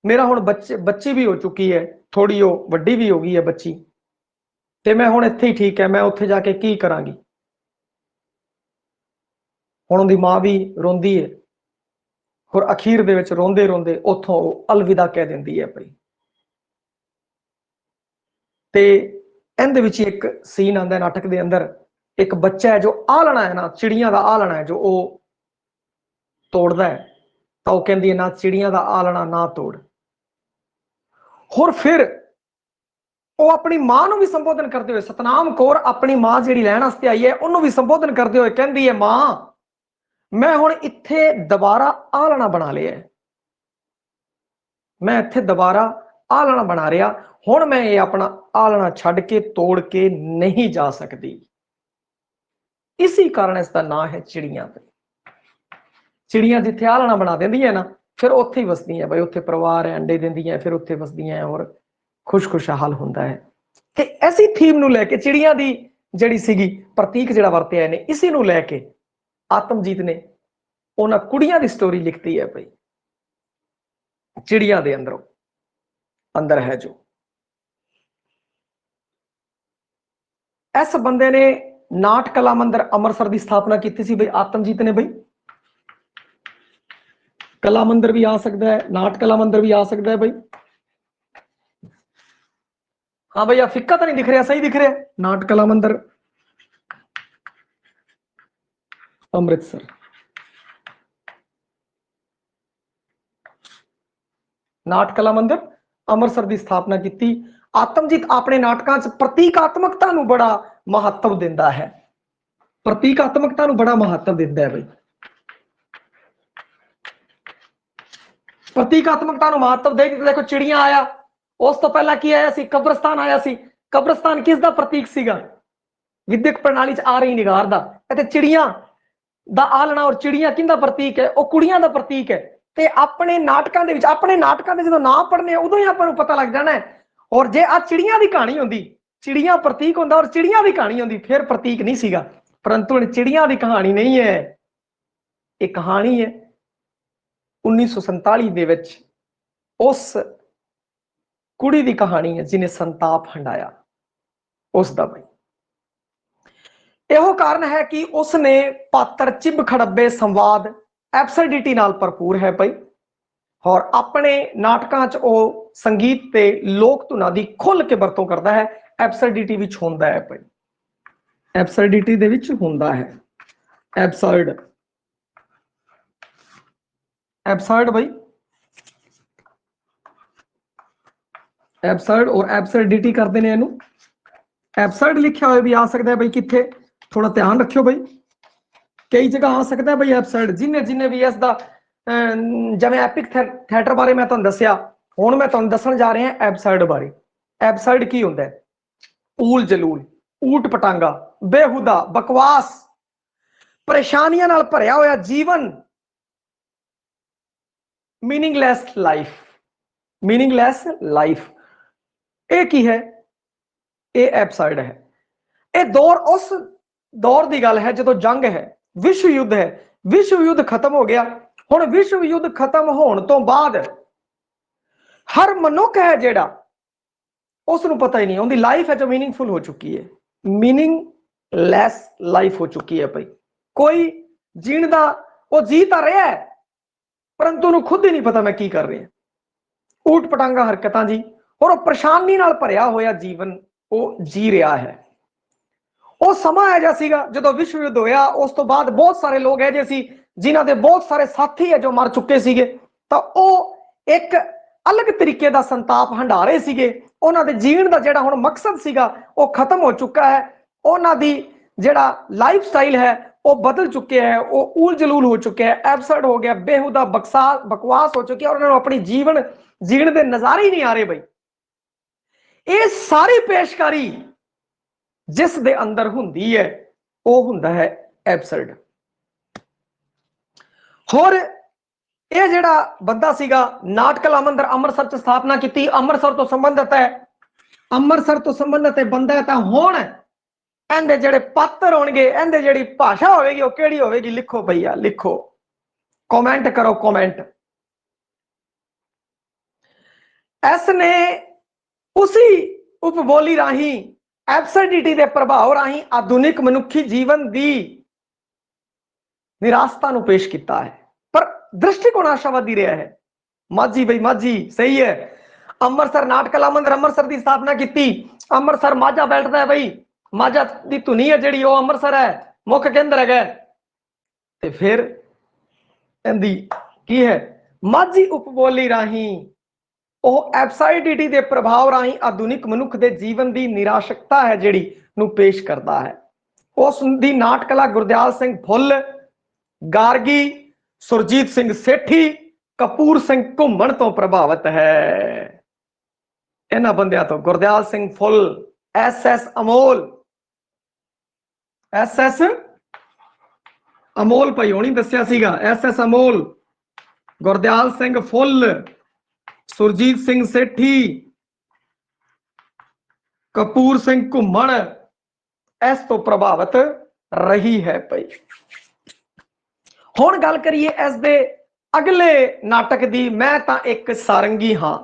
मेरा हुण बच्ची भी हो चुकी है, थोड़ी वो वड्डी भी हो गई है बच्ची, ते मैं हुण इत्थे ही ठीक है, मैं उत्थे जाके की करांगी। हुण उनदी मां भी रोंदी है और अखीर दे विच रोंदे रोंदे उत्थों अलविदा कह दिंदी है भाई। ते इहदे विच एक सीन आंदा नाटक दे अंदर, एक बच्चा है जो आलना है ना, चिड़िया का आलना है जो वो तोड़ता है, तो वो कहती है ना चिड़िया का आलना ना तोड़। और फिर वो अपनी मां नूं भी संबोधन करते हुए, सतनाम कौर अपनी मां जिहड़ी लैण वास्ते आई है उन्होंने भी संबोधन करते हुए कहती है मां मैं हुण इत्थे दोबारा आलना बना लिया, मैं इत्थे दोबारा आलना बना रहा, हुण मैं ये अपना आलना छड्ड के तोड़ के नहीं जा सकती। इसी कारण इसका नाम है चिड़िया। चिड़िया जिथे आलना बना देंदियां ना, फिर उत्थे ही वसदी है भाई, उत्थे परिवार है, अंडे देंदियां, फिर उत्थे वसदियां और खुश खुशहाल होंदा है। ते ऐसी थीम नूं लैके चिड़िया दी जिहड़ी सीगी प्रतीक जिहड़ा वरतिया ने, इसी नूं लैके आत्मजीत ने उन्हां कुड़ियां दी स्टोरी लिखती है भाई, चिड़िया दे अंदरों अंदर है जो। इस बंदे ने नाट कला मंदिर अमृतसर की स्थापना की थी भाई, आत्मजीत ने भाई। कला मंदिर भी आ सकता है, नाट कला मंदिर भी आ सकता है भाई। हाँ भैया फिक्का तो नहीं दिख रहा, सही दिख रहा है, नाट कला मंदिर अमृतसर। नाट कला मंदिर अमृतसर की स्थापना की। आत्मजीत अपने नाटकों च प्रतीकात्मकता नूं बड़ा महत्व दिंदा है। ਪ੍ਰਤੀਕਾਤਮਕਤਾ ਨੂੰ ਬੜਾ ਮਹੱਤਵ ਦਿੰਦਾ ਹੈ ਬਈ। ਪ੍ਰਤੀਕਾਤਮਕਤਾ ਨੂੰ ਮਹੱਤਵ ਦੇ ਕੇ ਦੇਖੋ, ਚਿੜੀਆਂ ਆਇਆ, ਉਸ ਤੋਂ ਪਹਿਲਾਂ ਕੀ ਆਇਆ ਸੀ? ਕਬਰਸਤਾਨ ਆਇਆ ਸੀ। ਕਬਰਸਤਾਨ ਕਿਸ ਦਾ ਪ੍ਰਤੀਕ ਸੀਗਾ? ਵਿਦਿਅਕ ਪ੍ਰਣਾਲੀ 'ਚ ਆ ਰਹੀ ਨਿਗਾਰ ਦਾ। ਅਤੇ ਚਿੜੀਆਂ ਦਾ ਆਲਣਾ ਔਰ ਚਿੜੀਆਂ ਕਿਹਦਾ ਪ੍ਰਤੀਕ ਹੈ? ਉਹ ਕੁੜੀਆਂ ਦਾ ਪ੍ਰਤੀਕ ਹੈ। ਤੇ ਆਪਣੇ ਨਾਟਕਾਂ ਦੇ ਵਿੱਚ, ਆਪਣੇ ਨਾਟਕਾਂ ਦੇ ਜਦੋਂ ਨਾਂ ਪੜ੍ਹਨੇ ਉਦੋਂ ਹੀ ਆਪਾਂ ਨੂੰ ਪਤਾ ਲੱਗ ਜਾਣਾ ਹੈ। ਔਰ ਜੇ ਆ ਚਿੜੀਆਂ ਦੀ ਕਹਾਣੀ ਹੁੰਦੀ, ਚਿੜੀਆਂ ਪ੍ਰਤੀਕ ਹੁੰਦਾ ਔਰ ਚਿੜੀਆਂ ਦੀ ਕਹਾਣੀ ਹੁੰਦੀ, ਫਿਰ ਪ੍ਰਤੀਕ ਨਹੀਂ ਸੀਗਾ। ਪਰੰਤੂ ਹੁਣ ਚਿੜੀਆਂ ਦੀ ਕਹਾਣੀ ਨਹੀਂ ਹੈ, ਇਹ ਕਹਾਣੀ ਹੈ 1947 ਦੇ ਵਿੱਚ ਉਸ ਕੁੜੀ ਦੀ ਕਹਾਣੀ ਹੈ ਜਿਹਨੇ ਸੰਤਾਪ ਹੰਡਾਇਆ, ਉਸ ਦਾ ਬਈ। ਇਹੋ ਕਾਰਨ ਹੈ ਕਿ ਉਸਨੇ ਪਾਤਰ ਚਿਬ ਖੜੱਬੇ ਸੰਵਾਦ ਐਬਸਰਡਿਟੀ ਨਾਲ ਭਰਪੂਰ ਹੈ ਭਾਈ। ਔਰ ਆਪਣੇ ਨਾਟਕਾਂ 'ਚ ਉਹ ਸੰਗੀਤ ਤੇ ਲੋਕ ਧੁਨਾਂ ਦੀ ਖੁੱਲ ਕੇ ਵਰਤੋਂ ਕਰਦਾ ਹੈ। ਐਬਸਰਡਿਟੀ ਵਿੱਚ ਹੁੰਦਾ ਹੈ ਭਾਈ, ਐਬਸਰਡਿਟੀ ਦੇ ਵਿੱਚ ਹੁੰਦਾ ਹੈ। ਐਬਸਰਡ, ਐਬਸਰਡ ਭਾਈ, ਐਬਸਰਡ ਔਰ ਐਬਸਰਡਿਟੀ ਕਰਦੇ ਨੇ ਇਹਨੂੰ। ਐਬਸਰਡ ਲਿਖਿਆ ਹੋਇਆ ਵੀ ਆ ਸਕਦਾ ਹੈ ਬਈ ਕਿੱਥੇ, ਥੋੜਾ ਧਿਆਨ ਰੱਖਿਓ ਬਈ, ਕਈ ਜਗ੍ਹਾ ਆ ਸਕਦਾ ਹੈ ਬਈ ਐਬਸਰਡ। ਜਿੰਨੇ ਵੀ ਇਸ ਦਾ ਜਿਵੇਂ ਐਪਿਕ ਥੀਏਟਰ ਬਾਰੇ ਮੈਂ ਤੁਹਾਨੂੰ ਦੱਸਿਆ, ਹੁਣ ਮੈਂ ਤੁਹਾਨੂੰ ਦੱਸਣ ਜਾ ਰਿਹਾ ਐਬਸਰਡ ਬਾਰੇ। ਐਬਸਰਡ ਕੀ ਹੁੰਦਾ ਹੈ? ਊਲ ਜਲੂਲ, ਊਟ ਪਟਾਂਗਾ, ਬੇਹੁਦਾ, ਬਕਵਾਸ, ਪਰੇਸ਼ਾਨੀਆਂ ਨਾਲ ਭਰਿਆ ਹੋਇਆ ਜੀਵਨ, ਮੀਨਿੰਗਲੈਸ ਲਾਈਫ, ਮੀਨਿੰਗਲੈਸ ਲਾਈਫ। ਇਹ ਕੀ ਹੈ? ਇਹ ਐਬਸਰਡ ਹੈ। ਇਹ ਦੌਰ ਉਸ ਦੌਰ ਦੀ ਗੱਲ ਹੈ ਜਦੋਂ ਜੰਗ ਹੈ, ਵਿਸ਼ਵ ਯੁੱਧ ਹੈ। ਵਿਸ਼ਵ ਯੁੱਧ ਖਤਮ ਹੋ ਗਿਆ। ਹੁਣ ਵਿਸ਼ਵ ਯੁੱਧ ਖਤਮ ਹੋਣ ਤੋਂ ਬਾਅਦ ਹਰ ਮਨੁੱਖ ਹੈ ਜਿਹੜਾ, ਉਸ ਨੂੰ ਪਤਾ ਹੀ ਨਹੀਂ, ਉਹਦੀ ਲਾਈਫ ਹੈ ਜੋ ਮੀਨਿੰਗਫੁਲ ਹੋ ਚੁੱਕੀ ਹੈ, ਮੀਨਿੰਗਲੈਸ ਲਾਈਫ ਹੋ ਚੁੱਕੀ ਹੈ ਭਾਈ। ਕੋਈ ਜੀਣ ਦਾ, ਉਹ ਜੀ ਤਾਂ ਰਿਹਾ ਹੈ ਪਰੰਤੂ ਉਹਨੂੰ ਖੁਦ ਹੀ ਨਹੀਂ ਪਤਾ ਮੈਂ ਕੀ ਕਰ ਰਿਹਾ। ਊਟ ਪਟਾਂਗਾ ਹਰਕਤਾਂ ਜੀ, ਔਰ ਉਹ ਪਰੇਸ਼ਾਨੀ ਨਾਲ ਭਰਿਆ ਹੋਇਆ ਜੀਵਨ ਉਹ ਜੀ ਰਿਹਾ ਹੈ। ਉਹ ਸਮਾਂ ਇਹੋ ਜਿਹਾ ਸੀਗਾ ਜਦੋਂ ਵਿਸ਼ਵ ਯੁੱਧ ਹੋਇਆ। ਉਸ ਤੋਂ ਬਾਅਦ ਬਹੁਤ ਸਾਰੇ ਲੋਕ ਇਹੋ ਜਿਹੇ ਸੀ ਜਿਨ੍ਹਾਂ ਦੇ ਬਹੁਤ ਸਾਰੇ ਸਾਥੀ ਹੈ ਜੋ ਮਰ ਚੁੱਕੇ ਸੀਗੇ, ਤਾਂ ਉਹ ਇੱਕ ਅਲੱਗ ਤਰੀਕੇ ਦਾ ਸੰਤਾਪ ਹੰਢਾ ਰਹੇ ਸੀਗੇ। ਉਹਨਾਂ ਦੇ ਜੀਣ ਦਾ ਜਿਹੜਾ ਹੁਣ ਮਕਸਦ ਸੀਗਾ ਉਹ ਖਤਮ ਹੋ ਚੁੱਕਾ ਹੈ। ਉਹਨਾਂ ਦੀ ਜਿਹੜਾ ਲਾਈਫ ਸਟਾਈਲ ਹੈ ਉਹ ਬਦਲ ਚੁੱਕਿਆ ਹੈ, ਉਹ ਊਲ ਜਲੂਲ ਹੋ ਚੁੱਕਿਆ ਹੈ, ਐਬਸਰਡ ਹੋ ਗਿਆ, ਬੇਹੁਦਾ ਬਕਵਾਸ ਹੋ ਚੁੱਕਿਆ। ਉਹਨਾਂ ਨੂੰ ਆਪਣੀ ਜੀਵਨ ਜੀਣ ਦੇ ਨਜ਼ਾਰੇ ਹੀ ਨਹੀਂ ਆ ਰਹੇ ਬਈ। ਇਹ ਸਾਰੀ ਪੇਸ਼ਕਾਰੀ ਜਿਸ ਦੇ ਅੰਦਰ ਹੁੰਦੀ ਹੈ ਉਹ ਹੁੰਦਾ ਹੈ ਐਬਸਰਡ। ਹੋਰ ਇਹ ਜਿਹੜਾ ਬੰਦਾ ਸੀਗਾ, ਨਾਟਕ ਕਲਾ ਮੰਦਰ ਅੰਮ੍ਰਿਤਸਰ 'ਚ ਸਥਾਪਨਾ ਕੀਤੀ, ਅੰਮ੍ਰਿਤਸਰ ਤੋਂ ਸੰਬੰਧਿਤ ਹੈ, ਅੰਮ੍ਰਿਤਸਰ ਤੋਂ ਸੰਬੰਧਿਤ ਇਹ ਬੰਦਾ ਹੈ। ਤਾਂ ਹੁਣ ਇਹਦੇ ਜਿਹੜੇ ਪਾਤਰ ਹੋਣਗੇ, ਇਹਦੇ ਜਿਹੜੀ ਭਾਸ਼ਾ ਹੋਵੇਗੀ ਉਹ ਕਿਹੜੀ ਹੋਵੇਗੀ? ਲਿਖੋ ਭਈਆ, ਲਿਖੋ, ਕਮੈਂਟ ਕਰੋ, ਕਮੈਂਟ। ਇਸ ਨੇ ਉसी ਉਪਬੋਲੀ ਰਾਹੀਂ, ਐਬਸਰਡਿਟੀ ਦੇ ਪ੍ਰਭਾਵ ਰਾਹੀਂ ਆਧੁਨਿਕ ਮਨੁੱਖੀ ਜੀਵਨ ਦੀ ਨਿਰਾਸ਼ਤਾ ਨੂੰ ਪੇਸ਼ ਕੀਤਾ ਹੈ, ਪਰ ਦ੍ਰਿਸ਼ਟੀਕੋਣ ਆਸ਼ਾਵਾਦੀ ਰਿਹਾ ਹੈ। ਮਾਝੀ ਬਈ, ਮਾਝੀ ਸਹੀ ਹੈ। ਅੰਮ੍ਰਿਤਸਰ ਨਾਟਕ ਕਲਾ ਮੰਦਰ ਅੰਮ੍ਰਿਤਸਰ ਦੀ ਸਥਾਪਨਾ ਕੀਤੀ। ਅੰਮ੍ਰਿਤਸਰ ਮਾਝਾ ਬੈਠਦਾ ਹੈ ਬਈ, ਮਾਝਾ ਦੀ ਧੁਨੀ ਹੈ ਜਿਹੜੀ ਉਹ ਅੰਮ੍ਰਿਤਸਰ ਹੈ, ਮੁੱਖ ਕੇਂਦਰ ਹੈਗਾ। ਤੇ ਫਿਰ ਇਹਦੀ ਕੀ ਹੈ? ਮਾਝੀ ਉਪਬੋਲੀ ਰਾਹੀਂ ਉਹ ਐਬਸਰਡਿਟੀ ਦੇ ਪ੍ਰਭਾਵ ਰਾਹੀਂ ਆਧੁਨਿਕ ਮਨੁੱਖ ਦੇ ਜੀਵਨ ਦੀ ਨਿਰਾਸ਼ਕਤਾ ਹੈ ਜਿਹੜੀ ਨੂੰ ਪੇਸ਼ ਕਰਦਾ ਹੈ। ਉਸ ਦੀ ਨਾਟਕ ਕਲਾ ਗੁਰਦਿਆਲ ਸਿੰਘ ਫੁੱਲ, ਗਾਰਗੀ, ਸੁਰਜੀਤ ਸਿੰਘ ਸੇਠੀ, ਕਪੂਰ ਸਿੰਘ ਘੁੰਮਣ ਤੋਂ ਪ੍ਰਭਾਵਿਤ ਹੈ। ਇਹਨਾਂ ਬੰਦਿਆਂ ਤੋਂ, ਗੁਰਦਿਆਲ ਸਿੰਘ ਫੁੱਲ, SS ਅਮੋਲ, SS ਅਮੋਲ ਭਾਈ ਹੋਣੀ ਦੱਸਿਆ ਸੀਗਾ, SS ਅਮੋਲ, ਗੁਰਦਿਆਲ ਸਿੰਘ ਫੁੱਲ, ਸੁਰਜੀਤ ਸਿੰਘ ਸੇਠੀ, ਕਪੂਰ ਸਿੰਘ ਘੁੰਮਣ ਇਸ ਤੋਂ ਪ੍ਰਭਾਵਿਤ ਰਹੀ ਹੈ ਭਾਈ। ਹੁਣ ਗੱਲ ਕਰੀਏ ਇਸ ਦੇ ਅਗਲੇ ਨਾਟਕ ਦੀ, ਮੈਂ ਤਾਂ ਇੱਕ ਸਾਰੰਗੀ ਹਾਂ।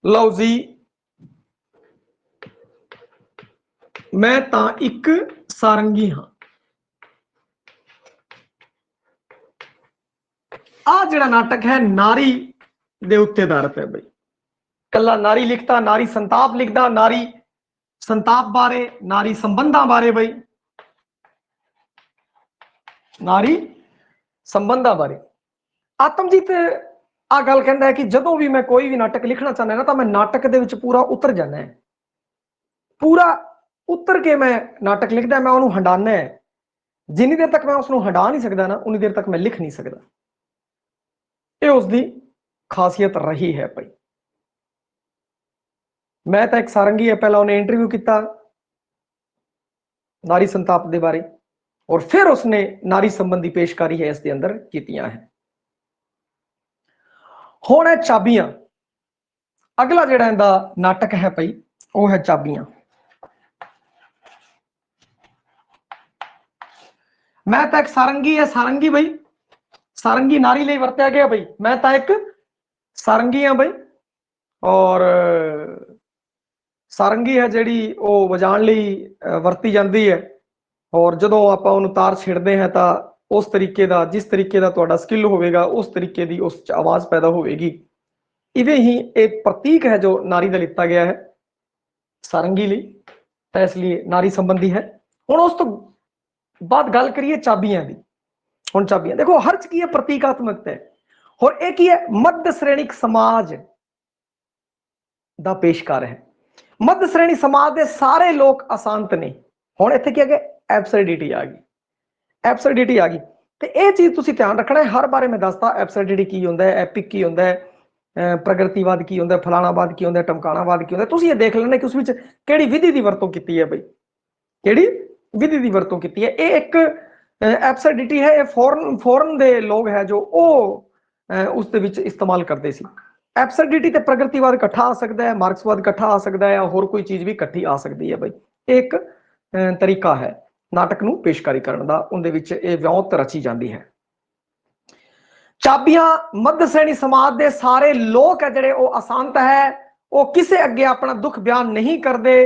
ਲਓ ਜੀ, ਮੈਂ ਤਾਂ ਇੱਕ ਸਾਰੰਗੀ ਹਾਂ। ਆ ਜਿਹੜਾ ਨਾਟਕ ਹੈ ਨਾਰੀ ਦੇ ਉੱਤੇ ਆਧਾਰਿਤ ਹੈ ਬਈ। ਕੱਲਾ ਨਾਰੀ ਲਿਖਤਾ, ਨਾਰੀ ਸੰਤਾਪ ਲਿਖਦਾ, ਨਾਰੀ ਸੰਤਾਪ ਬਾਰੇ, ਨਾਰੀ ਸੰਬੰਧਾਂ ਬਾਰੇ ਬਈ, ਨਾਰੀ ਸੰਬੰਧਾਂ ਬਾਰੇ। ਆਤਮਜੀਤ ਆ ਗੱਲ ਕਹਿੰਦਾ ਹੈ ਕਿ ਜਦੋਂ ਵੀ ਮੈਂ ਕੋਈ ਵੀ ਨਾਟਕ ਲਿਖਣਾ ਚਾਹੁੰਦਾ ਨਾ ਤਾਂ ਮੈਂ ਨਾਟਕ ਦੇ ਵਿੱਚ ਪੂਰਾ ਉਤਰ ਜਾਣਾ ਹੈ, ਪੂਰਾ उतर के मैं नाटक लिखदा, मैं उन्होंने हंडाना है। जिन्नी देर तक मैं उसनों हंडा नहीं सकता ना, उन्नी देर तक मैं लिख नहीं सकता। ये उसकी खासियत रही है भाई। मैं तो एक सारंगी है, पहला उन्हें इंटरव्यू किया नारी संताप के बारे, और फिर उसने नारी संबंधी पेशकारी है इसके अंदर कीतियां है। हुण है चाबियां। अगला जिहड़ा इहदा नाटक है भाई, वो है चाबियां। मैं तो एक सारंगी है, सारंगी भाई, सारंगी नारी लिए वरत्या गया भाई। मैं तो एक सारंगी हाँ भाई, और सारंगी है जिहड़ी वो वजाण लई वरती जाती है। और जो आप तार छिड़ते हैं तो उस तरीके का, जिस तरीके का तुहाडा स्किल होगा, उस तरीके की उस आवाज़ पैदा होगी। इवें ही एक प्रतीक है जो नारी का लिता गया है सारंगी लिए, तो इसलिए नारी संबंधी है। हुण उस तो बाद गल करिए चाबियां की। हुण चाबियां देखो, हर च की है प्रतीकात्मकता है। और एक ही है मध्य श्रेणिक समाज का पेशकार है। मध्य श्रेणी समाज के सारे लोग अशांत ने। हुण इत्थे की है, एब्सर्डिटी आ गई, एब्सर्डिटी आ गई। तो यह चीज तुसीं ध्यान रखना है। हर बारे मैं दसदा एब्सर्डिटी की होंदा है, एपिक की होंदा है, प्रगतिवाद की होंदा है, फलाणावाद की होंदा है, टमकाणावाद की होंदा है। तुसीं ये देख लेना कि उस विच किहड़ी विधि की वरतों की है बई, किहड़ी विधि की वरतों की है। ये एक एब्सर्डिटी है। फॉरन दे लोग है जो उस दे विच इस्तेमाल करते सी। एब्सर्डिटी ते प्रगतिवाद इकट्ठा आ सकता है, मार्क्सवाद इकट्ठा आ सकता है, होर कोई चीज भी इकट्ठी आ सकती है बई। एक तरीका है नाटक नूं पेशकारी करने का, उहदे विच ये व्यौत रची जाती है। चाबियां मध्य श्रेणी समाज के सारे लोग है जिहड़े वो अशांत है, वो किसी अगे अपना दुख बयान नहीं करते,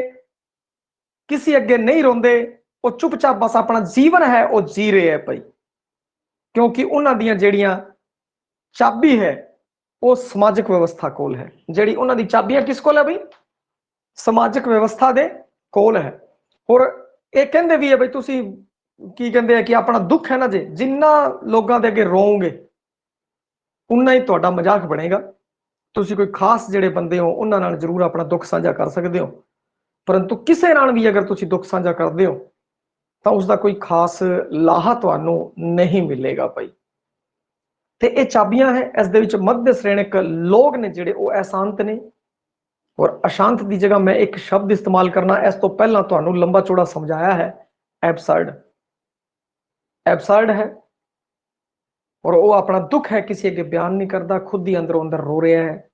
किसी अगे नहीं रोंदे, वो चुपचाप बस अपना जीवन है वो जी रहे हैं भाई। क्योंकि उन्हां दियां जिहड़ियां चाबी है वो समाजिक व्यवस्था कोल है। जिहड़ी उन्हां दी चाबियां किस कोल है भाई? समाजिक व्यवस्था दे कोल है। और ये कहंदे भी है भाई, तुसीं की कहंदे हैं कि अपना दुख है ना जे जिन्ना लोगों के अगे रोओगे उन्ना ही तुहाडा मजाक बनेगा। तुसीं कोई खास जिहड़े बंदे हो उन्हां नाल जरूर अपना दुख साझा कर सकते हो, परंतु किसी नाल भी अगर तुसीं दुख साझा करते हो तो उसका कोई खास लाहा तुहानू नहीं मिलेगा भाई। तो ये चाबियां है, इस दे विच मध्य श्रेणिक लोग ने जिहड़े वो अशांत ने। और अशांत की जगह मैं एक शब्द इस्तेमाल करना, इस तो पहला तुहानू लंबा चौड़ा समझाया है, एब्सर्ड। एब्सर्ड है और वो अपना दुख है किसी अगे बयान नहीं करता, खुद ही अंदरों अंदर रो रहा है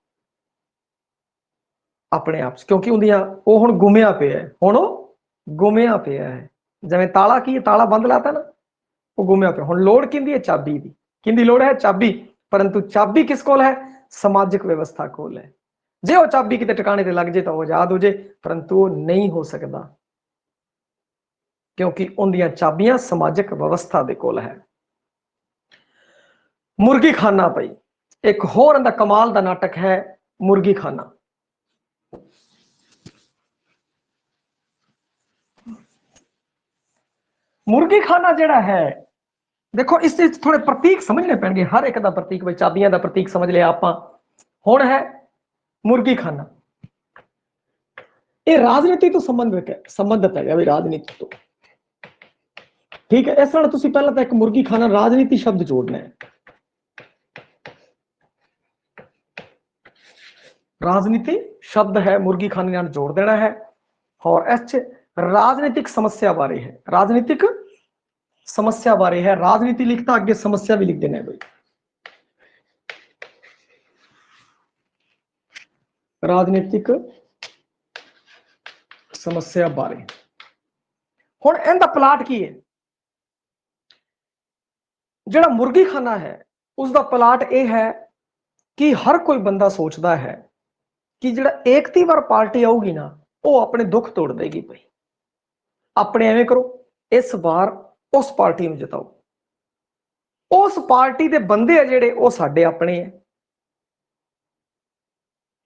अपने आप, क्योंकि उन्दियां वो हुण गुमिया पिया है, हुण गुमिया पिया है। जिवें ताला की ताला बंद लाता ना, वो गुमिया पिया। हुण लोड़ किंदी है? चाबी की। किंदी लोड़ है? चाबी। परंतु चाबी किस कोल है? समाजिक व्यवस्था कोल है। जे वो चाबी किते ठिकाने ते लग जाए तो आजाद हो जाए, परंतु वो नहीं हो सकता, क्योंकि उनदियां चाबियां समाजिक व्यवस्था दे कोल है। मुर्गी खाना भाई एक होर अंदा कमाल दा नाटक है, मुर्गी खाना। मुर्गी खाना जिहड़ा है, देखो इस थोड़े प्रतीक समझने पैणगे। हर एक दा प्रतीक, भाई चाबियां दा प्रतीक समझ लिया आपां। हुण है मुर्गी खाना, ये राजनीति तो संबंधित है भाई, राजनीति तो ठीक है। इस तरह तुसीं पहला तो एक मुर्गी खाना राजनीति शब्द जोड़ना है। राजनीति शब्द है मुर्गी खाने नाल जोड़ देना है, और इस राजनीतिक समस्या बारे है, राजनीतिक समस्या बारे है। राजनीति लिखता अगे समस्या भी लिख देना है भाई, राजनीतिक समस्या बारे। हुण इहदा प्लाट की है? जिहड़ा मुर्गी खाना है उसका प्लाट यह है कि हर कोई बंदा सोचता है कि जिहड़ा एकती बार पार्टी आऊगी ना, वो अपने दुख तोड़ देगी भाई। अपने एवें करो, इस बार उस पार्टी में जिताओ, उस पार्टी के बंदे है जिहड़े वो साडे अपने है।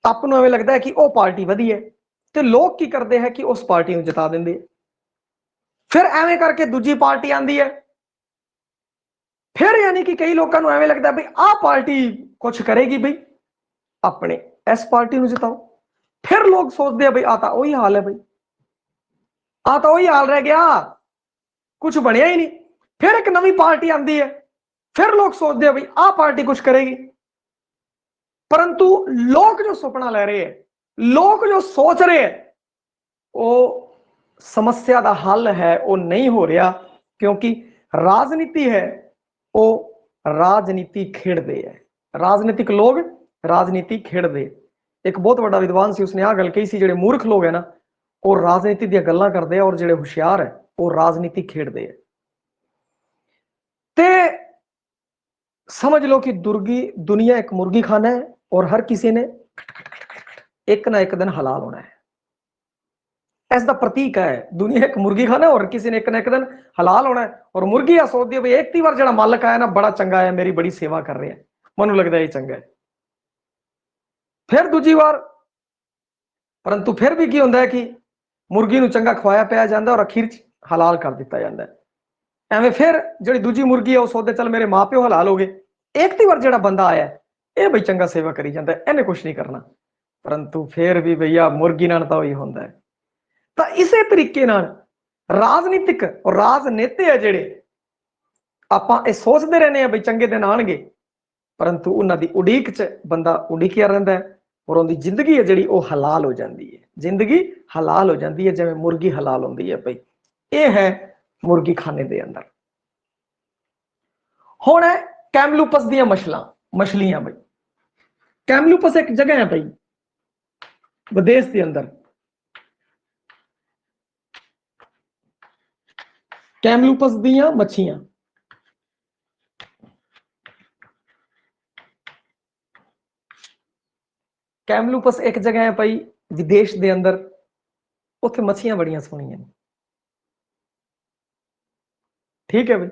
आपनों एवें लगता है कि वह पार्टी वधिया है, तो लोग की करते हैं कि उस पार्टी में जिता देंगे। फिर एवें करके दूजी पार्टी आती है, फिर यानी कि कई लोगों को एवें लगता है भाई आ पार्टी कुछ करेगी भाई, अपने इस पार्टी में जिताओ। फिर लोग सोचते हैं भाई आता वही हाल है भाई, आ तो वही हाल रह गया, कुछ बनया ही नहीं। फिर एक नवी पार्टी आती है, फिर लोग सोचते हैं भाई आ पार्टी कुछ करेगी, परंतु लोग जो सपना ले रहे हैं, लोग जो सोच रहे हैं, वो समस्या का हल है वो नहीं हो रहा, क्योंकि राजनीति है वो राजनीति खेड़ते है, राजनीतिक लोग राजनीति खेड़ते। एक बहुत बड़ा विद्वान सी उसने आ गल कही सी, जेडे मूर्ख लोग है ना वो राजनीति दी गल्लां करते हैं और जेडे होशियार है वो राजनीति खेड़ते हैं। ते समझ लो कि दुनिया एक मुर्गी खाना है और हर किसी ने एक ना एक दिन हलाल होना है। इसका प्रतीक है दुनिया एक मुर्गी खाना है और किसी ने एक ना एक दिन हलाल होना है। और मुर्गी आ सोचती है भाई एक ती बार जो मालक आया ना बड़ा चंगा है, मेरी बड़ी सेवा कर रहे हैं, मनु लगता है ये चंगा है। फिर दूजी बार, परंतु फिर भी की होता है कि मुर्गी ਨੂੰ ਚੰਗਾ ਖਵਾਇਆ ਪਿਆ ਜਾਂਦਾ और अखीर ਚ हलाल कर दिता जाता है। एवं फिर जी दूजी मुर्गी है वो सोचते चल मेरे माँ प्यो हलाल हो गए, एक ती बार जो बंदा आया ये भाई चंगा सेवा करी जाता है, इन्हें कुछ नहीं करना, परंतु फिर भी भैया मुर्गी नाल तो ही होता है। तो इसे तरीके नाल राजनीतिक और राजनेते है जेडे आपां ये सोचते रहने भाई चंगे दिन आएंगे, परंतु उन्होंने उड़ीक च बंदा उड़ीकिया रहिंदा है और उनकी जिंदगी है जी वो हलाल हो जाती है, जिंदगी हलाल हो जाती है जिवें मुर्गी हलाल होती है। भाई ये है मुर्गी खाने के अंदर। हुण है कैमलूपस दी मछलियां। भाई कैमलूपस एक जगह है भाई विदेश के अंदर, कैमलूपस दी मछियां। कैमलूपस एक जगह है भाई विदेश के अंदर, उत्थे मछियां बड़ियां सोहणियां। ठीक है भाई,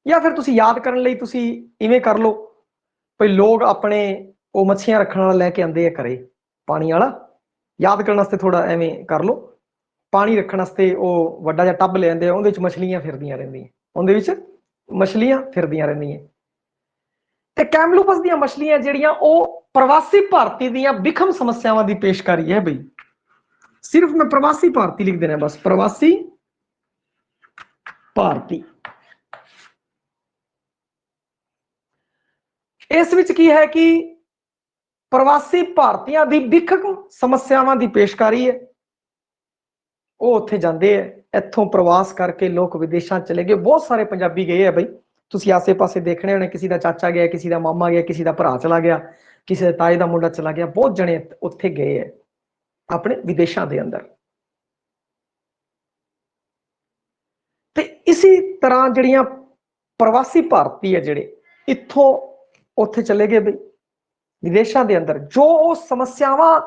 या फिर तुसी याद करने लई तुसी इवें कर लो भाई लोग अपने वो मछियां रखने वाला लैके आंदे है घरे पानी वाला, याद करने वास्ते थोड़ा एवें कर लो, पानी रखने वास्ते वो वड्डा जिहा टब ले आंदे, उहदे विच मछलियां फिरदियां रहिंदियां, उहदे विच मछलियां फिरदियां रहिंदियां। ते कैमलूपस दी मछलियां जिहड़ियां वो प्रवासी भारती दी विखम समस्यावां दी पेशकारी है। भाई सिर्फ मैं प्रवासी भारती लिख देना, बस प्रवासी भारती। इस विच की है कि प्रवासी भारतीयों की विखम समस्यावां की पेशकारी है, वो उत्थे जाते हैं, इत्थों प्रवास करके लोग विदेशों चले गए, बहुत सारे पंजाबी गए हैं। भाई तुसी आसे पासे देखने होने, किसी का चाचा गया, किसी का मामा गया, किसी का भरा चला गया, किसी ताए का मुंडा चला गया, बहुत जने उत्थे गए हैं अपने विदेशों के अंदर। ते इसी तरह जड़ियां प्रवासी भारती है जिहड़े इत्थों उत्थे चले गए भाई विदेशों के अंदर, जो वो समस्यावां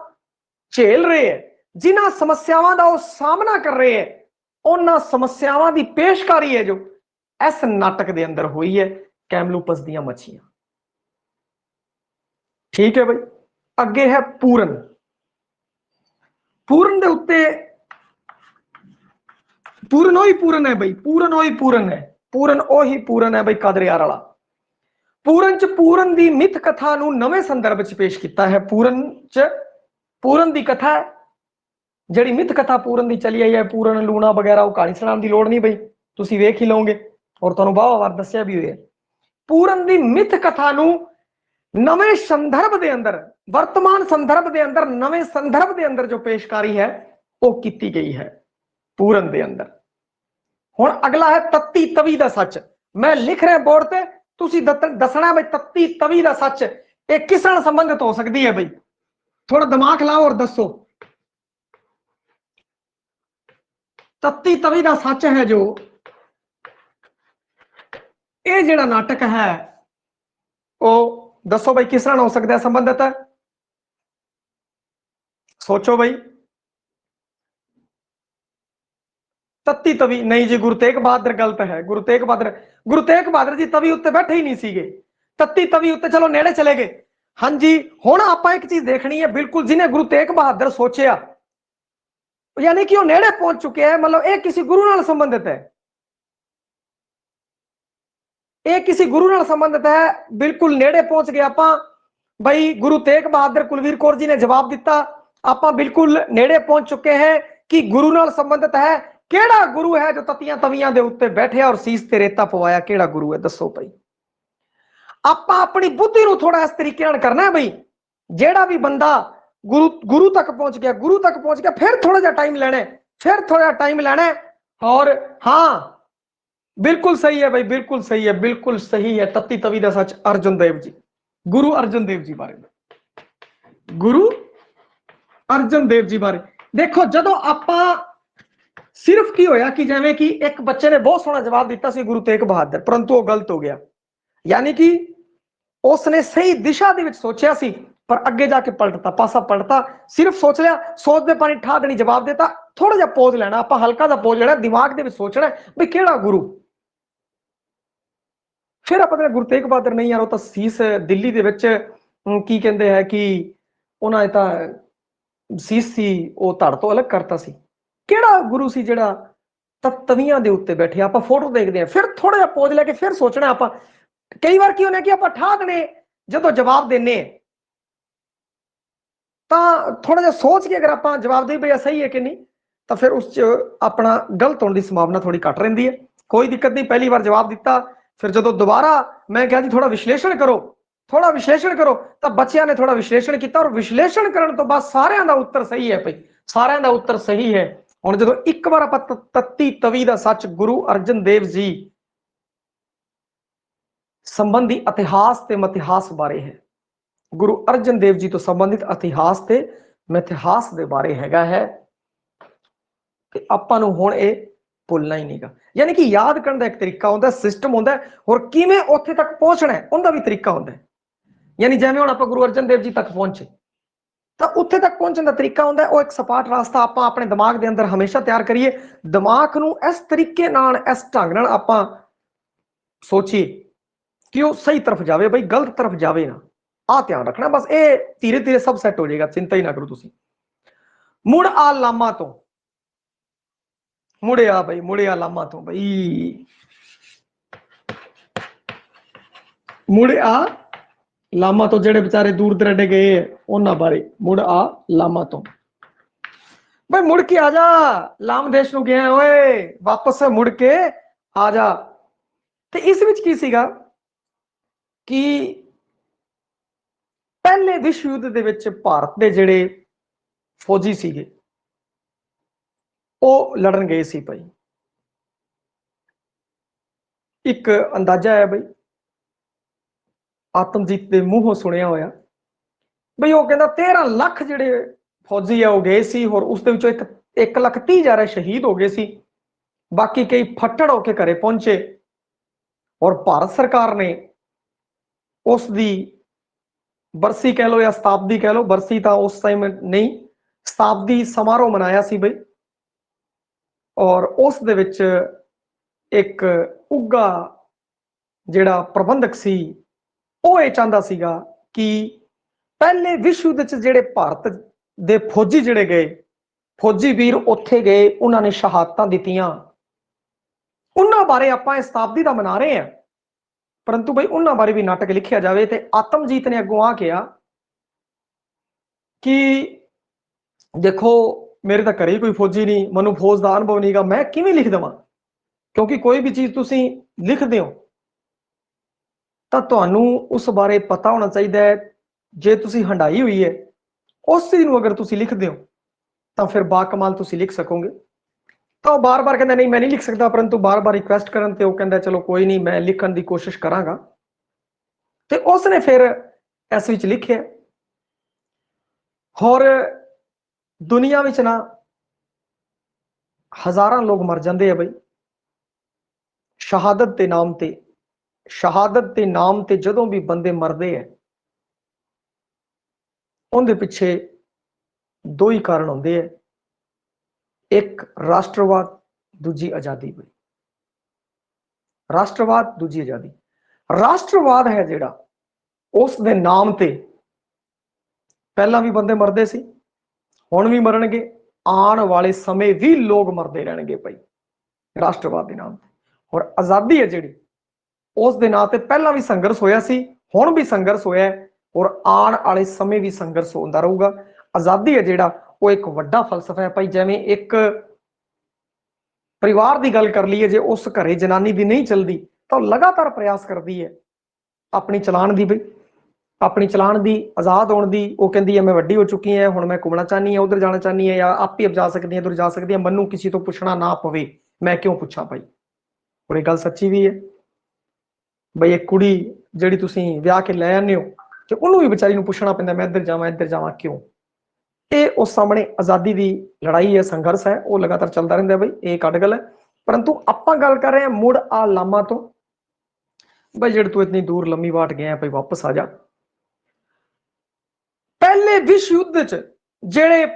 झेल रहे हैं, जिन्हां समस्यावां का वो सामना कर रहे हैं, उन्हां समस्यावां की पेशकारी है जो इस नाटक के अंदर हुई है, कैमलूपस दी मछियां। ठीक है भाई, अगे है पूरन। पूरन के उत्ते पूरन ओही पूरन है भाई, पूरन ओही पूरन है, पूरन ओही पूरन है भाई कादरियार वाला। पूरन च पूरन की मिथ कथा नूं नवे संदर्भ च पेश किया है। पूरन च पूरन की कथा है जिहड़ी मिथ कथा पूरन की चली आई है, पूरन लूणा वगैरह वो कहानी सुनाने की लोड़ नहीं भाई, तुसीं वेख ही लओगे और तुहानूं वाह वार दस्सिया भी होया। पूरन की मिथ कथा नूं नवे संदर्भ के अंदर, वर्तमान संदर्भ के अंदर, नवे संदर्भ के अंदर जो पेशकारी है वो की गई है पूरन के अंदर। हुण अगला है तत्ती तवी का सच। मैं लिख रहा बोर्ड पे, तुसीं दसना भाई तत्ती तवी का सच ये किस नाल संबंधित हो सकती है। भाई थोड़ा दिमाग लाओ और दसो तत्ती तवी का सच है जो ये जिहड़ा नाटक है वो दसो भाई किस नाल हो सकता है, संबंधित है, सोचो भाई। तत्ती तवी नहीं जी, गुरु तेग बहादुर गलत है। गुरु तेग बहादुर जी तवी उत्ते बैठे ही नहीं सीगे, तत्ती तवी उत्ते चलो नेड़े चले गए। हाँ जी, हुण आपां एक चीज देखनी है, बिल्कुल जिन्हें गुरु तेग बहादुर सोचिया यानी कि वो नेड़े पहुंच चुके हैं, मतलब ये किसी गुरु नाल संबंधित है, ये किसी गुरु नाल संबंधित है, बिल्कुल नेड़े पहुंच गए आपां। भाई गुरु तेग बहादुर कुलवीर कौर जी ने जवाब दिता, आपां बिल्कुल नेड़े पहुंच चुके हैं कि गुरु नाल संबंधित है। केड़ा गुरु है जो तत्तियां तवियां दे उत्ते बैठिया और सीस ते रेता पवाया? केड़ा गुरु है? दसो भाई। आपां अपनी बुद्धि नूं थोड़ा इस तरीके नाल करना है भाई, जेड़ा भी बंदा गुरु तक पहुंच गया, फिर थोड़ा जा टाइम लेना है, फिर थोड़ा टाइम लेना है। और हाँ, बिल्कुल सही है भाई, बिल्कुल सही है, बिल्कुल सही है। तत्ती तवी दा सच अर्जुन देव जी, गुरु अर्जुन देव जी बारे, गुरु अर्जुन देव जी बारे देखो। जदों आपां सिर्फ की होया कि जिवें कि एक बच्चे ने बहुत सोहना जवाब दिता सी गुरु तेग बहादुर, परंतु वो गलत हो गया। यानी कि उसने सही दिशा दे विच सोचिया सी, पर अगे जाके पलटता, पासा पलटता। सिर्फ सोच लिया, सोचते पानी ठा देनी, जवाब देता। थोड़ा जा पौज लेना, आपां हल्का जा पौज लेना, दिमाग दे विच सोचना भी केड़ा गुरु। फिर अपने गुरु तेग बहादुर नहीं यार, वो तो सीस दिल्ली दे विच की कहंदे है कि उन्होंने तो सीस सी वो धड़ तो अलग करता सी। केड़ा गुरु सी जेड़ा तवियां दे उत्ते बैठे? आपां फोटो देखते हैं, फिर थोड़ा जा पौज लैके फिर सोचना। आपां कई बार की होना कि आपां ठा देने, जदों जवाब देने तो थोड़ा जा सोच के अगर आपां जवाब दे भैया सही है कि नहीं, तो फिर उस अपना गलत होने की संभावना थोड़ी घट रही है। कोई दिक्कत नहीं, पहली बार जवाब दिता, फिर जो दोबारा मैं कहा जी थोड़ा विश्लेषण करो, थोड़ा विश्लेषण करो, तो बच्चों ने थोड़ा विश्लेषण किया और विश्लेषण करने तो बाद सारिਆਂ ਦਾ उत्तर सही है भाई, सारिਆਂ ਦਾ उत्तर सही है। ਹੁਣ ਜਦੋਂ ਇੱਕ ਵਾਰ ਆਪਾਂ ਤੱਤੀ ਤਵੀ ਦਾ ਸੱਚ ਗੁਰੂ ਅਰਜਨ ਦੇਵ ਜੀ संबंधी इतिहास ते मिथिहास बारे है, गुरु अर्जन देव जी तो संबंधित इतिहास ते मिथिहास दे बारे हैगा है कि आपां नूं हुण ये भुलना ही नहीं गा। यानी कि याद करने का एक तरीका होता है, सिस्टम होता है, और किवें उत्थे तक पहुंचना है उनका भी तरीका होता है। यानी जिवें हुण आपां गुरु अर्जन देव जी तक पहुंचे, तो उत्थे तक पहुंचने का तरीका होता है, वो एक सपाट रास्ता आपां अपने दिमाग के अंदर हमेशा तैयार करिए। दिमाग नूं इस तरीके नाल, इस ढंग नाल आपां सोचिए कि वो सही तरफ जावे भाई, गलत तरफ जावे ना। आ ध्यान रखना बस, ये धीरे धीरे सब सैट हो जाएगा, चिंता ही ना करो तुसी। मुड़ आ लामा तो, मुड़े आ भाई, मुड़े आ लामा तो भाई, मुड़े आ लामा तो जेड़े बेचारे दूर दराडे गए उन्हां बारे। मुड़ आ लामा तो भाई, मुड़ के आ जा, लाम देश नूं गया ओए, वापस मुड़ के आ जा। ते इस विच की सीगा कि पहले विश्व युद्ध दे विच भारत दे जेड़े फौजी सीगे वो लड़न गए सी भाई। एक अंदाजा है भाई, आतमजीत के मूहों सुनिया होया भाई, वो कहता 13 लाख जेड़े फौजी है वो गए सी, और उस दे विचों 1,30,000 शहीद हो गए सी, बाकी कई फट्टड़ होके घरे पहुंचे। और भारत सरकार ने उसकी बरसी कह लो या शताब्दी कह लो, बरसी तो उस टाइम नहीं, शताब्दी समारोह मनाया सी भाई। और उस दे विच एक उगा जेड़ा प्रबंधक सी वो ये चाहता सीगा कि पहले विश्व युद्ध च जेड़े भारत दे फौजी जेड़े गए, फौजी वीर उत्थे गए, उन्होंने शहादतां दित्तियां, उन्हां बारे आपां इस शताब्दी दा मना रहे हैं, परंतु भाई उन्हां बारे भी नाटक लिखिया जावे। ते आतमजीत ने अगों आ कहा कि देखो मेरे तो घरे कोई फौजी नहीं, मनु फौज का अनुभव नहीं गा, मैं किवें लिख देवां, क्योंकि कोई भी चीज तुसीं लिखदे हो तो तुहानूं उस बारे पता होना चाहिए। जे तुसीं हंडाई हुई है उस चीज नूं अगर तुसीं लिखदे हो तो फिर बाकमाल तुसीं लिख सकोगे। तो बार बार कहता नहीं मैं नहीं लिख सकता, परंतु बार बार रिक्वेस्ट करन ते वो कहता चलो कोई नहीं मैं लिखण की कोशिश करांगा। ते उसने फिर इस विच लिखिया। और दुनिया विच ना हजारां लोग मर जाते हैं भाई शहादत के नाम ते, शहादत के नाम ते जदों भी बंदे मरदे हैं उनके पिछे दो ही कारण होंदे हैं, एक राष्ट्रवाद, दूजी आजादी भाई। राष्ट्रवाद, दूजी आजादी। राष्ट्रवाद है जेड़ा उस दे नाम ते पहला भी बंदे मरदे सी, हुण भी मरनगे, आने वाले समय भी लोग मरते रहणगे भाई राष्ट्रवाद के नाम ते। और आजादी है जिहड़ी उस दे नाम ते पहला भी संघर्ष होया सी, हुण भी संघर्ष होया है, और आने वाले समय भी संघर्ष होंदा रहूगा। आजादी है जिहड़ा ਉਹ ਇੱਕ ਵੱਡਾ ਫਲਸਫਾ ਹੈ ਭਾਈ। ਜਿਵੇਂ ਇੱਕ ਪਰਿਵਾਰ ਦੀ ਗੱਲ ਕਰ ਲਈਏ, ਜੇ ਉਸ ਘਰੇ ਜਨਾਨੀ ਦੀ ਨਹੀਂ ਚੱਲਦੀ ਤਾਂ ਉਹ ਲਗਾਤਾਰ ਪ੍ਰयास ਕਰਦੀ ਹੈ ਆਪਣੀ ਚਲਾਣ ਦੀ, ਬਈ ਆਪਣੀ ਚਲਾਣ ਦੀ, ਆਜ਼ਾਦ ਹੋਣ ਦੀ। ਉਹ ਕਹਿੰਦੀ ਹੈ ਮੈਂ ਵੱਡੀ ਹੋ ਚੁੱਕੀ ਹਾਂ, ਹੁਣ ਮੈਂ ਘੁੰਮਣਾ ਚਾਹਨੀ ਹਾਂ, ਉਧਰ ਜਾਣਾ ਚਾਹਨੀ ਹਾਂ, ਜਾਂ ਆਪੇ ਜਾ ਸਕਦੀ ਹਾਂ, ਉਧਰ ਜਾ ਸਕਦੀ ਹਾਂ, ਮੈਨੂੰ ਕਿਸੇ ਤੋਂ ਪੁੱਛਣਾ ਨਾ ਪਵੇ, ਮੈਂ ਕਿਉਂ ਪੁੱਛਾਂ ਭਾਈ। ਔਰ ਇਹ ਗੱਲ ਸੱਚੀ ਵੀ ਹੈ ਬਈ। ਇੱਕ ਕੁੜੀ ਜਿਹੜੀ ਤੁਸੀਂ ਵਿਆਹ ਕੇ ਲੈ ਆਉਂਦੇ ਹੋ ਤੇ ਉਹਨੂੰ ਵੀ ਵਿਚਾਰੀ ਨੂੰ ਪੁੱਛਣਾ ਪੈਂਦਾ ਮੈਂ ਇੱਧਰ ਜਾਵਾਂ ਕਿਉਂ। ਇਹ ਉਸ ਸਾਹਮਣੇ ਆਜ਼ਾਦੀ ਦੀ ਲੜਾਈ ਹੈ, ਸੰਘਰਸ਼ ਹੈ, ਉਹ ਲਗਾਤਾਰ ਚੱਲਦਾ ਰਹਿੰਦਾ ਬਈ, ਇਹ ਕੱਢ ਗੱਲ ਹੈ। ਪਰੰਤੂ ਆਪਾਂ ਗੱਲ ਕਰ ਰਹੇ ਹਾਂ ਮੁੜ ਆ ਲਾਮਾ ਤੋਂ। ਬਈ ਜਿਹੜੇ ਤੂੰ ਇਤਨੀ ਦੂਰ ਲੰਮੀ ਵਾਟ ਗਿਆ ਭਾਈ, ਵਾਪਸ ਆ ਜਾ। ਪਹਿਲੇ ਵਿਸ਼ਵ ਯੁੱਧ ਚ ਜਿਹੜੇ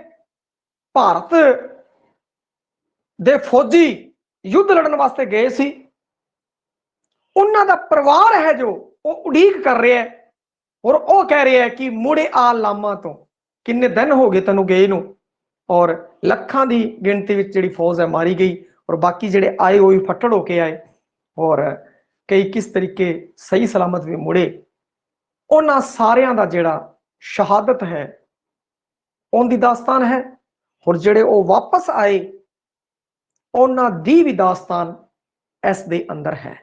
ਭਾਰਤ ਦੇ ਫੌਜੀ ਯੁੱਧ ਲੜਨ ਵਾਸਤੇ ਗਏ ਸੀ, ਉਹਨਾਂ ਦਾ ਪਰਿਵਾਰ ਹੈ ਜੋ ਉਹ ਉਡੀਕ ਕਰ ਰਿਹਾ ਹੈ, ਔਰ ਉਹ ਕਹਿ ਰਿਹਾ ਹੈ ਕਿ ਮੁੜੇ ਆ ਲਾਮਾ ਤੋਂ। ਕਿੰਨੇ ਦਿਨ ਹੋ ਗਏ ਤੈਨੂੰ ਗਏ ਨੂੰ, ਔਰ ਲੱਖਾਂ ਦੀ ਗਿਣਤੀ ਵਿੱਚ ਜਿਹੜੀ ਫੌਜ ਹੈ ਮਾਰੀ ਗਈ, ਔਰ ਬਾਕੀ ਜਿਹੜੇ ਆਏ ਉਹ ਵੀ ਫੱਟੜ ਹੋ ਕੇ ਆਏ, ਔਰ ਕਈ ਕਿਸ ਤਰੀਕੇ ਸਹੀ ਸਲਾਮਤ ਵੀ ਮੁੜੇ। ਉਹਨਾਂ ਸਾਰਿਆਂ ਦਾ ਜਿਹੜਾ ਸ਼ਹਾਦਤ ਹੈ ਉਹਦੀ ਦਾਸਤਾਨ ਹੈ, ਔਰ ਜਿਹੜੇ ਉਹ ਵਾਪਸ ਆਏ ਉਹਨਾਂ ਦੀ ਵੀ ਦਾਸਤਾਨ ਇਸ ਦੇ ਅੰਦਰ ਹੈ।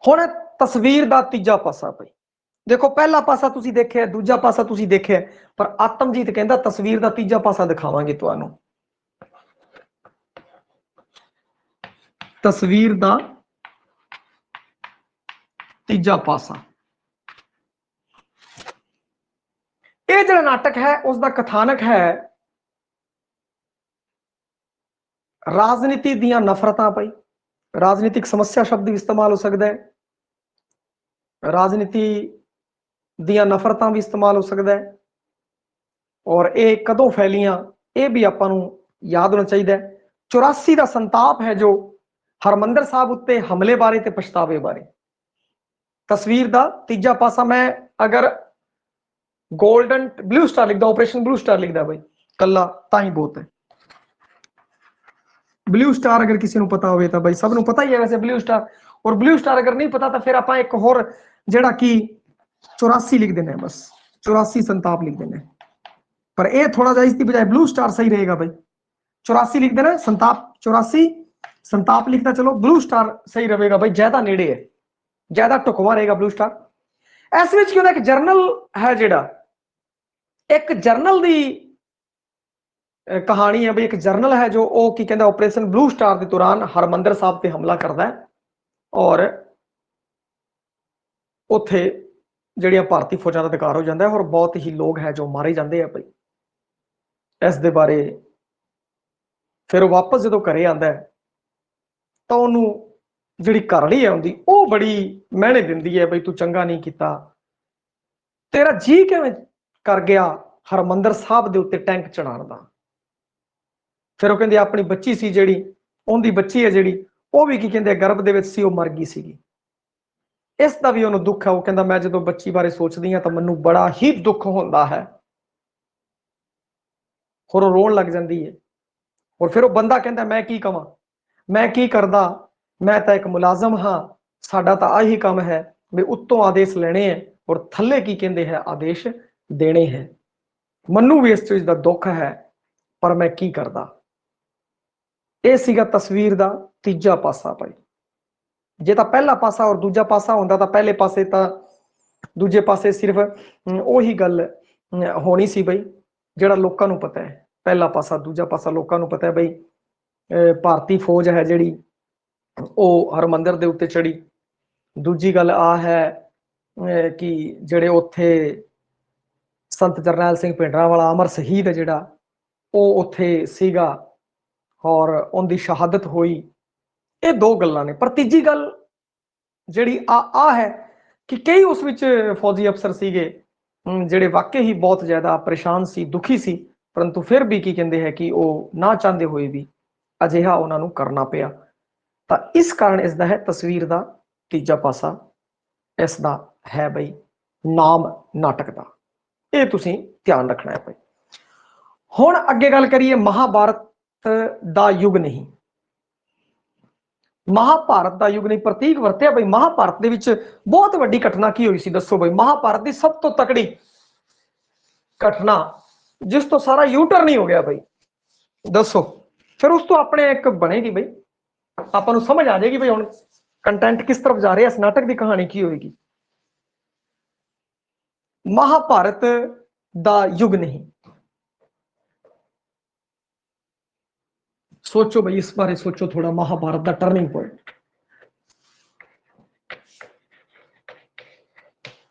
ਹੁਣ ਤਸਵੀਰ ਦਾ ਤੀਜਾ ਪਾਸਾ ਭਾਈ ਦੇਖੋ, ਪਹਿਲਾ ਪਾਸਾ ਤੁਸੀਂ ਦੇਖਿਆ, ਦੂਜਾ ਪਾਸਾ ਤੁਸੀਂ ਦੇਖਿਆ, ਪਰ ਆਤਮਜੀਤ ਕਹਿੰਦਾ ਤਸਵੀਰ ਦਾ ਤੀਜਾ ਪਾਸਾ ਦਿਖਾਵਾਂਗੇ ਤੁਹਾਨੂੰ। ਤਸਵੀਰ ਦਾ ਤੀਜਾ ਪਾਸਾ, ਇਹ ਜਿਹੜਾ ਨਾਟਕ ਹੈ ਉਸ ਦਾ ਕਥਾਨਕ ਹੈ ਰਾਜਨੀਤੀ ਦੀਆਂ ਨਫ਼ਰਤਾਂ ਭਾਈ। ਰਾਜਨੀਤਿਕ ਸਮੱਸਿਆ ਸ਼ਬਦ ਵੀ ਇਸਤੇਮਾਲ ਹੋ ਸਕਦਾ ਹੈ, ਰਾਜਨੀਤੀ ਦੀਆਂ ਨਫ਼ਰਤਾਂ ਵੀ ਇਸਤੇਮਾਲ ਹੋ ਸਕਦਾ ਹੈ, ਔਰ ਇਹ ਕਦੋਂ ਫੈਲੀਆਂ ਇਹ ਵੀ ਆਪਾਂ ਨੂੰ ਯਾਦ ਹੋਣਾ ਚਾਹੀਦਾ ਹੈ। 84 ਦਾ ਸੰਤਾਪ ਹੈ ਜੋ ਹਰਮੰਦਰ ਸਾਹਿਬ ਉੱਤੇ ਹਮਲੇ ਬਾਰੇ ਤੇ ਪਛਤਾਵੇ ਬਾਰੇ। ਤਸਵੀਰ ਦਾ ਤੀਜਾ ਪਾਸਾ, ਮੈਂ ਅਗਰ ਗੋਲਡਨ ਬਲੂ ਸਟਾਰ ਲਿਖਦਾ, ਆਪਰੇਸ਼ਨ ਬਲੂ ਸਟਾਰ ਲਿਖਦਾ ਭਾਈ ਕੱਲਾ ਤਾਂ ਹੀ ਬਹੁਤ ਹੈ। ਬਲੂ ਸਟਾਰ ਅਗਰ ਕਿਸੇ ਨੂੰ ਪਤਾ ਹੋਵੇ ਤਾਂ ਭਾਈ, ਸਭ ਨੂੰ ਪਤਾ ਹੀ ਹੈ ਵੈਸੇ ਬਲੂ ਸਟਾਰ। ਔਰ ਬਲੂ ਸਟਾਰ ਅਗਰ ਨਹੀਂ ਪਤਾ ਤਾਂ ਫਿਰ ਆਪਾਂ ਇੱਕ ਹੋਰ ਜਿਹੜਾ ਕਿ 84 ਲਿਖ ਦੇਣਾ, ਬਸ 84 ਸੰਤਾਪ ਲਿਖ ਦੇਣਾ, ਪਰ ਇਹ ਥੋੜਾ ਜਿਹਾ ਇਸ ਦੀ ਬਜਾਏ ਬਲੂ ਸਟਾਰ ਸਹੀ रहेगा भाई। 84 लिख देना, संताप 84 संताप लिखना, चलो ब्लू स्टार सही रहेगा भाई, ज्यादा नेड़े है, ज्यादा ढुकवा रहेगा ब्लू स्टार। इस विच क्यों एक जर्नल है जिहड़ा, एक जर्नल दी कहानी है भाई। एक जर्नल है जो वो की कहता ऑपरेशन ब्लू स्टार के दौरान हरमंदर साहब ते हमला करता है, और उत्थे ਜਿਹੜੀਆਂ ਭਾਰਤੀ ਫੌਜਾਂ ਦਾ ਅਧਿਕਾਰ ਹੋ ਜਾਂਦਾ ਹੈ, ਔਰ ਬਹੁਤ ਹੀ ਲੋਕ ਹੈ ਜੋ ਮਾਰੇ ਜਾਂਦੇ ਆ ਭਾਈ। ਇਸ ਦੇ ਬਾਰੇ ਫਿਰ ਉਹ ਵਾਪਸ ਜਦੋਂ ਘਰੇ ਆਂਦਾ ਹੈ ਤਾਂ ਉਹਨੂੰ ਜਿਹੜੀ ਘਰਵਾਲੀ ਹੈ ਉਹਦੀ, ਉਹ ਬੜੀ ਮਿਹਣੇ ਦਿੰਦੀ ਹੈ ਬਈ ਤੂੰ ਚੰਗਾ ਨਹੀਂ ਕੀਤਾ, ਤੇਰਾ ਜੀ ਕਿਵੇਂ ਕਰ ਗਿਆ ਹਰਮੰਦਰ ਸਾਹਿਬ ਦੇ ਉੱਤੇ ਟੈਂਕ ਚੜਾਉਣ ਦਾ। ਫਿਰ ਉਹ ਕਹਿੰਦੇ ਆਪਣੀ ਬੱਚੀ ਸੀ ਜਿਹੜੀ, ਉਹਦੀ ਬੱਚੀ ਹੈ ਜਿਹੜੀ, ਉਹ ਵੀ ਕੀ ਕਹਿੰਦੇ ਗਰਭ ਦੇ ਵਿੱਚ ਸੀ, ਉਹ ਮਰ ਗਈ ਸੀਗੀ, ਇਸ ਦਾ ਵੀ ਉਹਨੂੰ ਦੁੱਖ ਹੈ। ਉਹ ਕਹਿੰਦਾ ਮੈਂ ਜਦੋਂ ਬੱਚੀ ਬਾਰੇ ਸੋਚਦੀ ਹਾਂ ਤਾਂ ਮੈਨੂੰ ਬੜਾ ਹੀ ਦੁੱਖ ਹੁੰਦਾ ਹੈ, ਹੋਰ ਉਹ ਰੋਣ ਲੱਗ ਜਾਂਦੀ ਹੈ। ਔਰ ਫਿਰ ਉਹ ਬੰਦਾ ਕਹਿੰਦਾ ਮੈਂ ਕੀ ਕਵਾਂ, ਮੈਂ ਕੀ ਕਰਦਾ, ਮੈਂ ਤਾਂ ਇੱਕ ਮੁਲਾਜ਼ਮ ਹਾਂ, ਸਾਡਾ ਤਾਂ ਆਹੀ ਕੰਮ ਹੈ ਵੀ ਉੱਤੋਂ ਆਦੇਸ਼ ਲੈਣੇ ਹੈ ਔਰ ਥੱਲੇ ਕੀ ਕਹਿੰਦੇ ਹੈ ਆਦੇਸ਼ ਦੇਣੇ ਹੈ। ਮੈਨੂੰ ਵੀ ਇਸ ਚੀਜ਼ ਦਾ ਦੁੱਖ ਹੈ, ਪਰ ਮੈਂ ਕੀ ਕਰਦਾ। ਇਹ ਸੀਗਾ ਤਸਵੀਰ ਦਾ ਤੀਜਾ ਪਾਸਾ ਭਾਈ। ਜੇ ਤਾਂ ਪਹਿਲਾ ਪਾਸਾ ਔਰ ਦੂਜਾ ਪਾਸਾ ਹੁੰਦਾ ਤਾਂ ਪਹਿਲੇ ਪਾਸੇ ਤਾਂ ਦੂਜੇ ਪਾਸੇ ਸਿਰਫ ਉਹੀ ਗੱਲ ਹੋਣੀ ਸੀ ਬਈ, ਜਿਹੜਾ ਲੋਕਾਂ ਨੂੰ ਪਤਾ ਹੈ। ਪਹਿਲਾ ਪਾਸਾ ਦੂਜਾ ਪਾਸਾ ਲੋਕਾਂ ਨੂੰ ਪਤਾ ਹੈ ਬਈ, ਭਾਰਤੀ ਫੌਜ ਹੈ ਜਿਹੜੀ ਉਹ ਹਰਮੰਦਰ ਦੇ ਉੱਤੇ ਚੜੀ। ਦੂਜੀ ਗੱਲ ਆ ਹੈ ਕਿ ਜਿਹੜੇ ਉੱਥੇ ਸੰਤ ਜਰਨੈਲ ਸਿੰਘ ਭਿੰਡਰਾਂਵਾਲਾ ਅਮਰ ਸ਼ਹੀਦ ਹੈ ਜਿਹੜਾ, ਉਹ ਉੱਥੇ ਸੀਗਾ ਔਰ ਉਹਦੀ ਸ਼ਹਾਦਤ ਹੋਈ। ਇਹ ਦੋ ਗੱਲਾਂ ਨੇ। ਪਰ ਤੀਜੀ ਗੱਲ ਜਿਹੜੀ ਆ ਹੈ ਕਿ ਕਈ ਉਸ ਵਿੱਚ ਫੌਜੀ ਅਫਸਰ ਸੀਗੇ ਜਿਹੜੇ ਵਾਕਈ ਹੀ ਬਹੁਤ ਜ਼ਿਆਦਾ ਪਰੇਸ਼ਾਨ ਸੀ, ਦੁਖੀ ਸੀ, ਪਰੰਤੂ ਫਿਰ ਵੀ ਕੀ ਕਹਿੰਦੇ ਹੈ ਕਿ ਉਹ ਨਾ ਚਾਹੁੰਦੇ ਹੋਏ ਵੀ ਅਜਿਹਾ ਉਹਨਾਂ ਨੂੰ ਕਰਨਾ ਪਿਆ। ਤਾਂ ਇਸ ਕਾਰਨ ਇਸ ਦਾ ਹੈ ਤਸਵੀਰ ਦਾ ਤੀਜਾ ਪਾਸਾ, ਇਸ ਦਾ ਹੈ ਬਈ ਨਾਮ ਨਾਟਕ ਦਾ। ਇਹ ਤੁਸੀਂ ਧਿਆਨ ਰੱਖਣਾ ਹੈ ਭਾਈ। ਹੁਣ ਅੱਗੇ ਗੱਲ ਕਰੀਏ ਮਹਾਭਾਰਤ ਦਾ ਯੁੱਗ ਨਹੀਂ, ਮਹਾਭਾਰਤ ਦਾ ਯੁੱਗ ਨਹੀਂ ਪ੍ਰਤੀਕ ਵਰਤਿਆ ਬਈ। ਮਹਾਭਾਰਤ ਦੇ ਵਿੱਚ ਬਹੁਤ ਵੱਡੀ ਘਟਨਾ ਕੀ ਹੋਈ ਸੀ ਦੱਸੋ ਬਈ। ਮਹਾਭਾਰਤ ਦੀ ਸਭ ਤੋਂ ਤਕੜੀ ਘਟਨਾ ਜਿਸ ਤੋਂ ਸਾਰਾ ਯੂਟਰਨ ਹੀ ਹੋ ਗਿਆ ਬਈ। ਦੱਸੋ ਫਿਰ ਉਸ ਤੋਂ ਆਪਣੇ ਇੱਕ ਬਣੇਗੀ ਬਈ, ਆਪਾਂ ਨੂੰ ਸਮਝ ਆ ਜਾਏਗੀ ਬਈ ਹੁਣ ਕੰਟੈਂਟ ਕਿਸ ਤਰਫ ਜਾ ਰਿਹਾ, ਇਸ ਨਾਟਕ ਦੀ ਕਹਾਣੀ ਕੀ ਹੋਏਗੀ। महाभारत दा युग नहीं। सोचो भाई, इस बारे सोचो थोड़ा, महाभारत दा टर्निंग पॉइंट।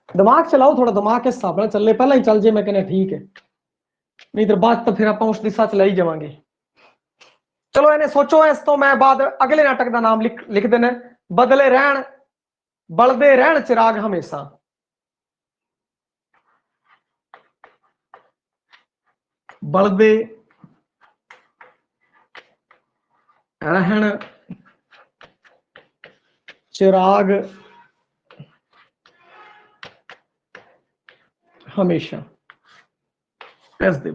दिमाग चलाओ थोड़ा, दिमाग के हिसाब से चले, पहला ही चल जे मैं कहना ठीक है, नहीं तो बाद तो फिर आप उस दिशा च ले ही जावांगे। चलो इन्हें सोचो, इस तो मैं बाद अगले नाटक का नाम लिख देना, बदले रहन बलदे रहन चिराग हमेशा। बलदे रहन चिराग हमेशा। इस दे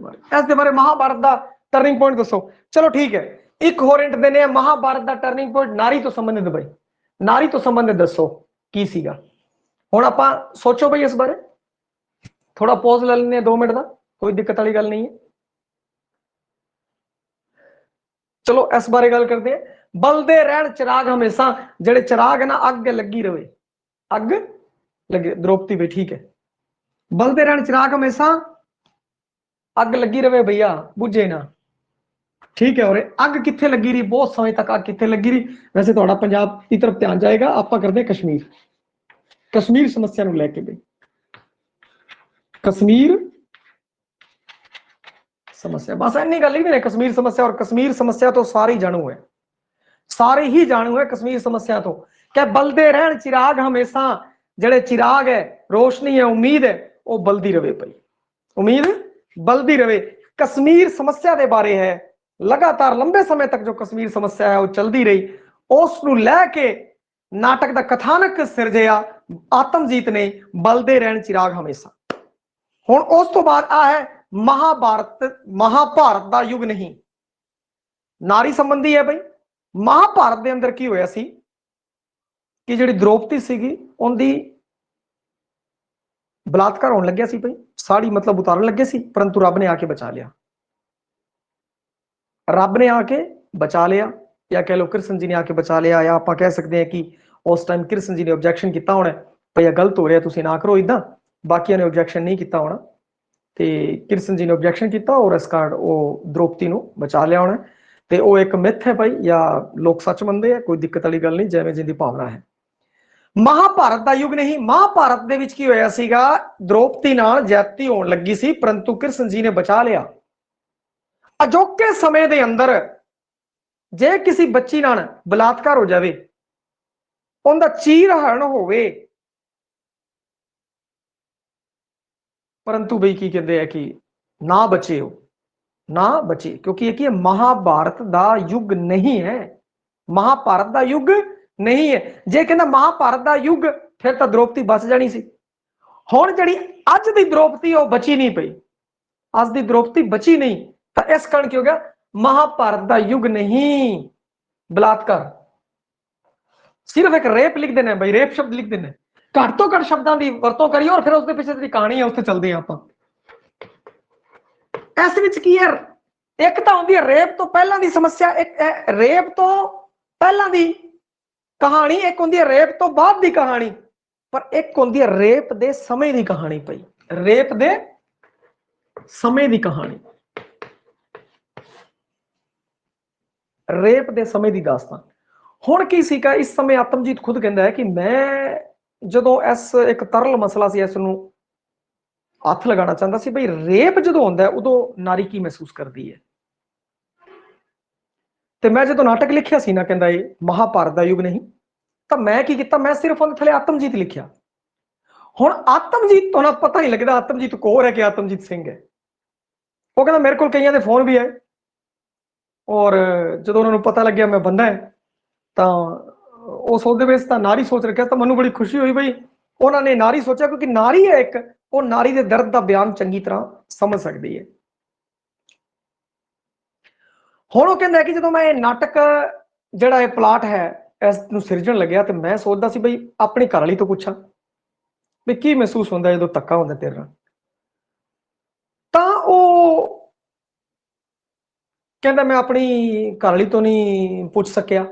बारे महाभारत का टर्निंग पॉइंट दसो। चलो ठीक है, एक होर हिंट देने, महाभारत का टर्निंग पॉइंट नारी तो संबंधित भाई, नारी तो संबंधित दसो की सीगा। हुण आपां सोचो भाई, इस बारे थोड़ा पॉज ले लेने 2 मिनट का, कोई दिक्कत वाली गल नहीं है। चलो इस बारे गल करते हैं। बलदे रहन चिराग हमेशा, जेड़े चिराग है ना, अग लगी रहे, अग लगी। द्रौपदी भाई ठीक है, बलदे रहन चिराग हमेशा, अग लगी रहे भैया, बुझे ना, ठीक है। और अग कित्थे लगी रही, बहुत समय तक अग कित्थे लगी रही। वैसे थोड़ा पंजाब की तरफ ध्यान जाएगा, आप करते कश्मीर, कश्मीर समस्या को लैके भाई, कश्मीर समस्या, बस इन्नी गल ही नहीं। कश्मीर समस्या, और कश्मीर समस्या तो सारे ही जानू है, सारे ही जानू है कश्मीर समस्या तो। क्या बलदे रहन चिराग हमेशा, जेड़े चिराग है, रोशनी है, उम्मीद है, वो बलदी रहे भाई, उम्मीद बलदी रहे। कश्मीर समस्या के बारे है, लगातार लंबे समय तक जो कश्मीर समस्या है वो चलती रही, उसनू लैके नाटक का कथानक सिरजया आत्मजीत ने, बलदे रहन चिराग हमेशा। हुण उस तो बाद आ है महाभारत, महाभारत का युग नहीं, नारी संबंधी है भाई। महाभारत के अंदर की होया सी कि जिहड़ी द्रौपदी सीगी, उनदी बलात्कार होने लग्या सी भाई, साड़ी मतलब उतारन लगे सी, परंतु रब ने आके बचा लिया, रब ने आके बचा लिया, या कह लो कृष्ण जी ने आके बचा लिया, या आप कह सकते हैं कि उस टाइम कृष्ण जी ने ऑब्जेक्शन किया होना भाई यह गलत हो रहा, तुसीं ना करो इदा, बाकिया ने ऑब्जेक्शन नहीं किया होना, तो कृष्ण जी ने ऑब्जेक्शन किया और इस कारण वो द्रौपदी को बचा लिया होना। तो वो एक मिथ है भाई, या लोग सच मनते हैं, कोई दिक्कत वाली गल नहीं, जिवें जिंदी भावना है। महाभारत का युग नहीं, महाभारत दे विच की होया सीगा, द्रौपदी नाल ज्यादती होण लगी सी, परंतु कृष्ण जी ने बचा लिया। अजोके समय दे अंदर जे किसी बच्ची नाल बलात्कार हो जाए, उनका चीरहरण होवे, परंतु बई की कहते हैं कि ना बचे हो, ना बचे, क्योंकि एक महाभारत का युग नहीं है, महाभारत का युग नहीं है। जे कहना महाभारत का युग, फिर तो द्रौपदी बच जानी सी। हुण जिहड़ी अज दी द्रौपदी वो बची नहीं पई, अज दी द्रौपदी बची नहीं, तो इस कारण की हो गया महाभारत का युग नहीं, बलात्कार। सिर्फ एक रेप लिख देना भाई, रेप शब्द लिख देना, घट तो घट शब्दों की वरतों करिए, और फिर उसके पीछे जी कहानी है उससे चलते हैं आप। इस विच की है, एक तो होंदी है रेप तो पहला दी समस्या, एक रेप तो पहला दी कहानी, एक होंदी है रेप तो बाद दी कहानी, पर एक होंदी है रेप दे समय दी कहानी पई, रेप दे समय दी कहानी, रेप दे समय दी दास्तान। हुण की सीगा, इस समय आत्मजीत खुद कहता है कि मैं जदों इस एक तरल मसला सी, इसनूं हथ लगाना चाहता सी, भाई रेप जो होंदा है उदों नारी की महसूस करती है। तो मैं जो नाटक लिखिया सी ना, कहता ये महाभारत का युग नहीं, तो मैं की किया, मैं सिर्फ उन्हें थले आत्मजीत लिखिया। हुण आत्मजीत तो ना पता नहीं लगता आत्मजीत कौन है कि आत्मजीत सिंह है। वो कहता मेरे को कई फोन भी आए, और जो उन्होंने पता लग गया मैं बंदा है, तो वो सोचते पे इस नारी सोच रखा, तो मैं बड़ी खुशी हुई भाई उन्होंने नारी सोचा, क्योंकि नारी है एक, वो नारी के दर्द का बयान चंगी तरह समझ सकती है। हुण वो कहता है कि जो मैं नाटक जिहड़ा प्लाट है इस सिरजण लग्या, तो मैं सोचता सी भाई अपनी घरवाली तो पूछा भी की महसूस होंदा जो धक्का होंदा तेरे नाल। तां वो ਕਹਿੰਦਾ ਮੈਂ ਆਪਣੀ ਘਰਵਾਲੀ ਤੋਂ ਨਹੀਂ ਪੁੱਛ ਸਕਿਆ,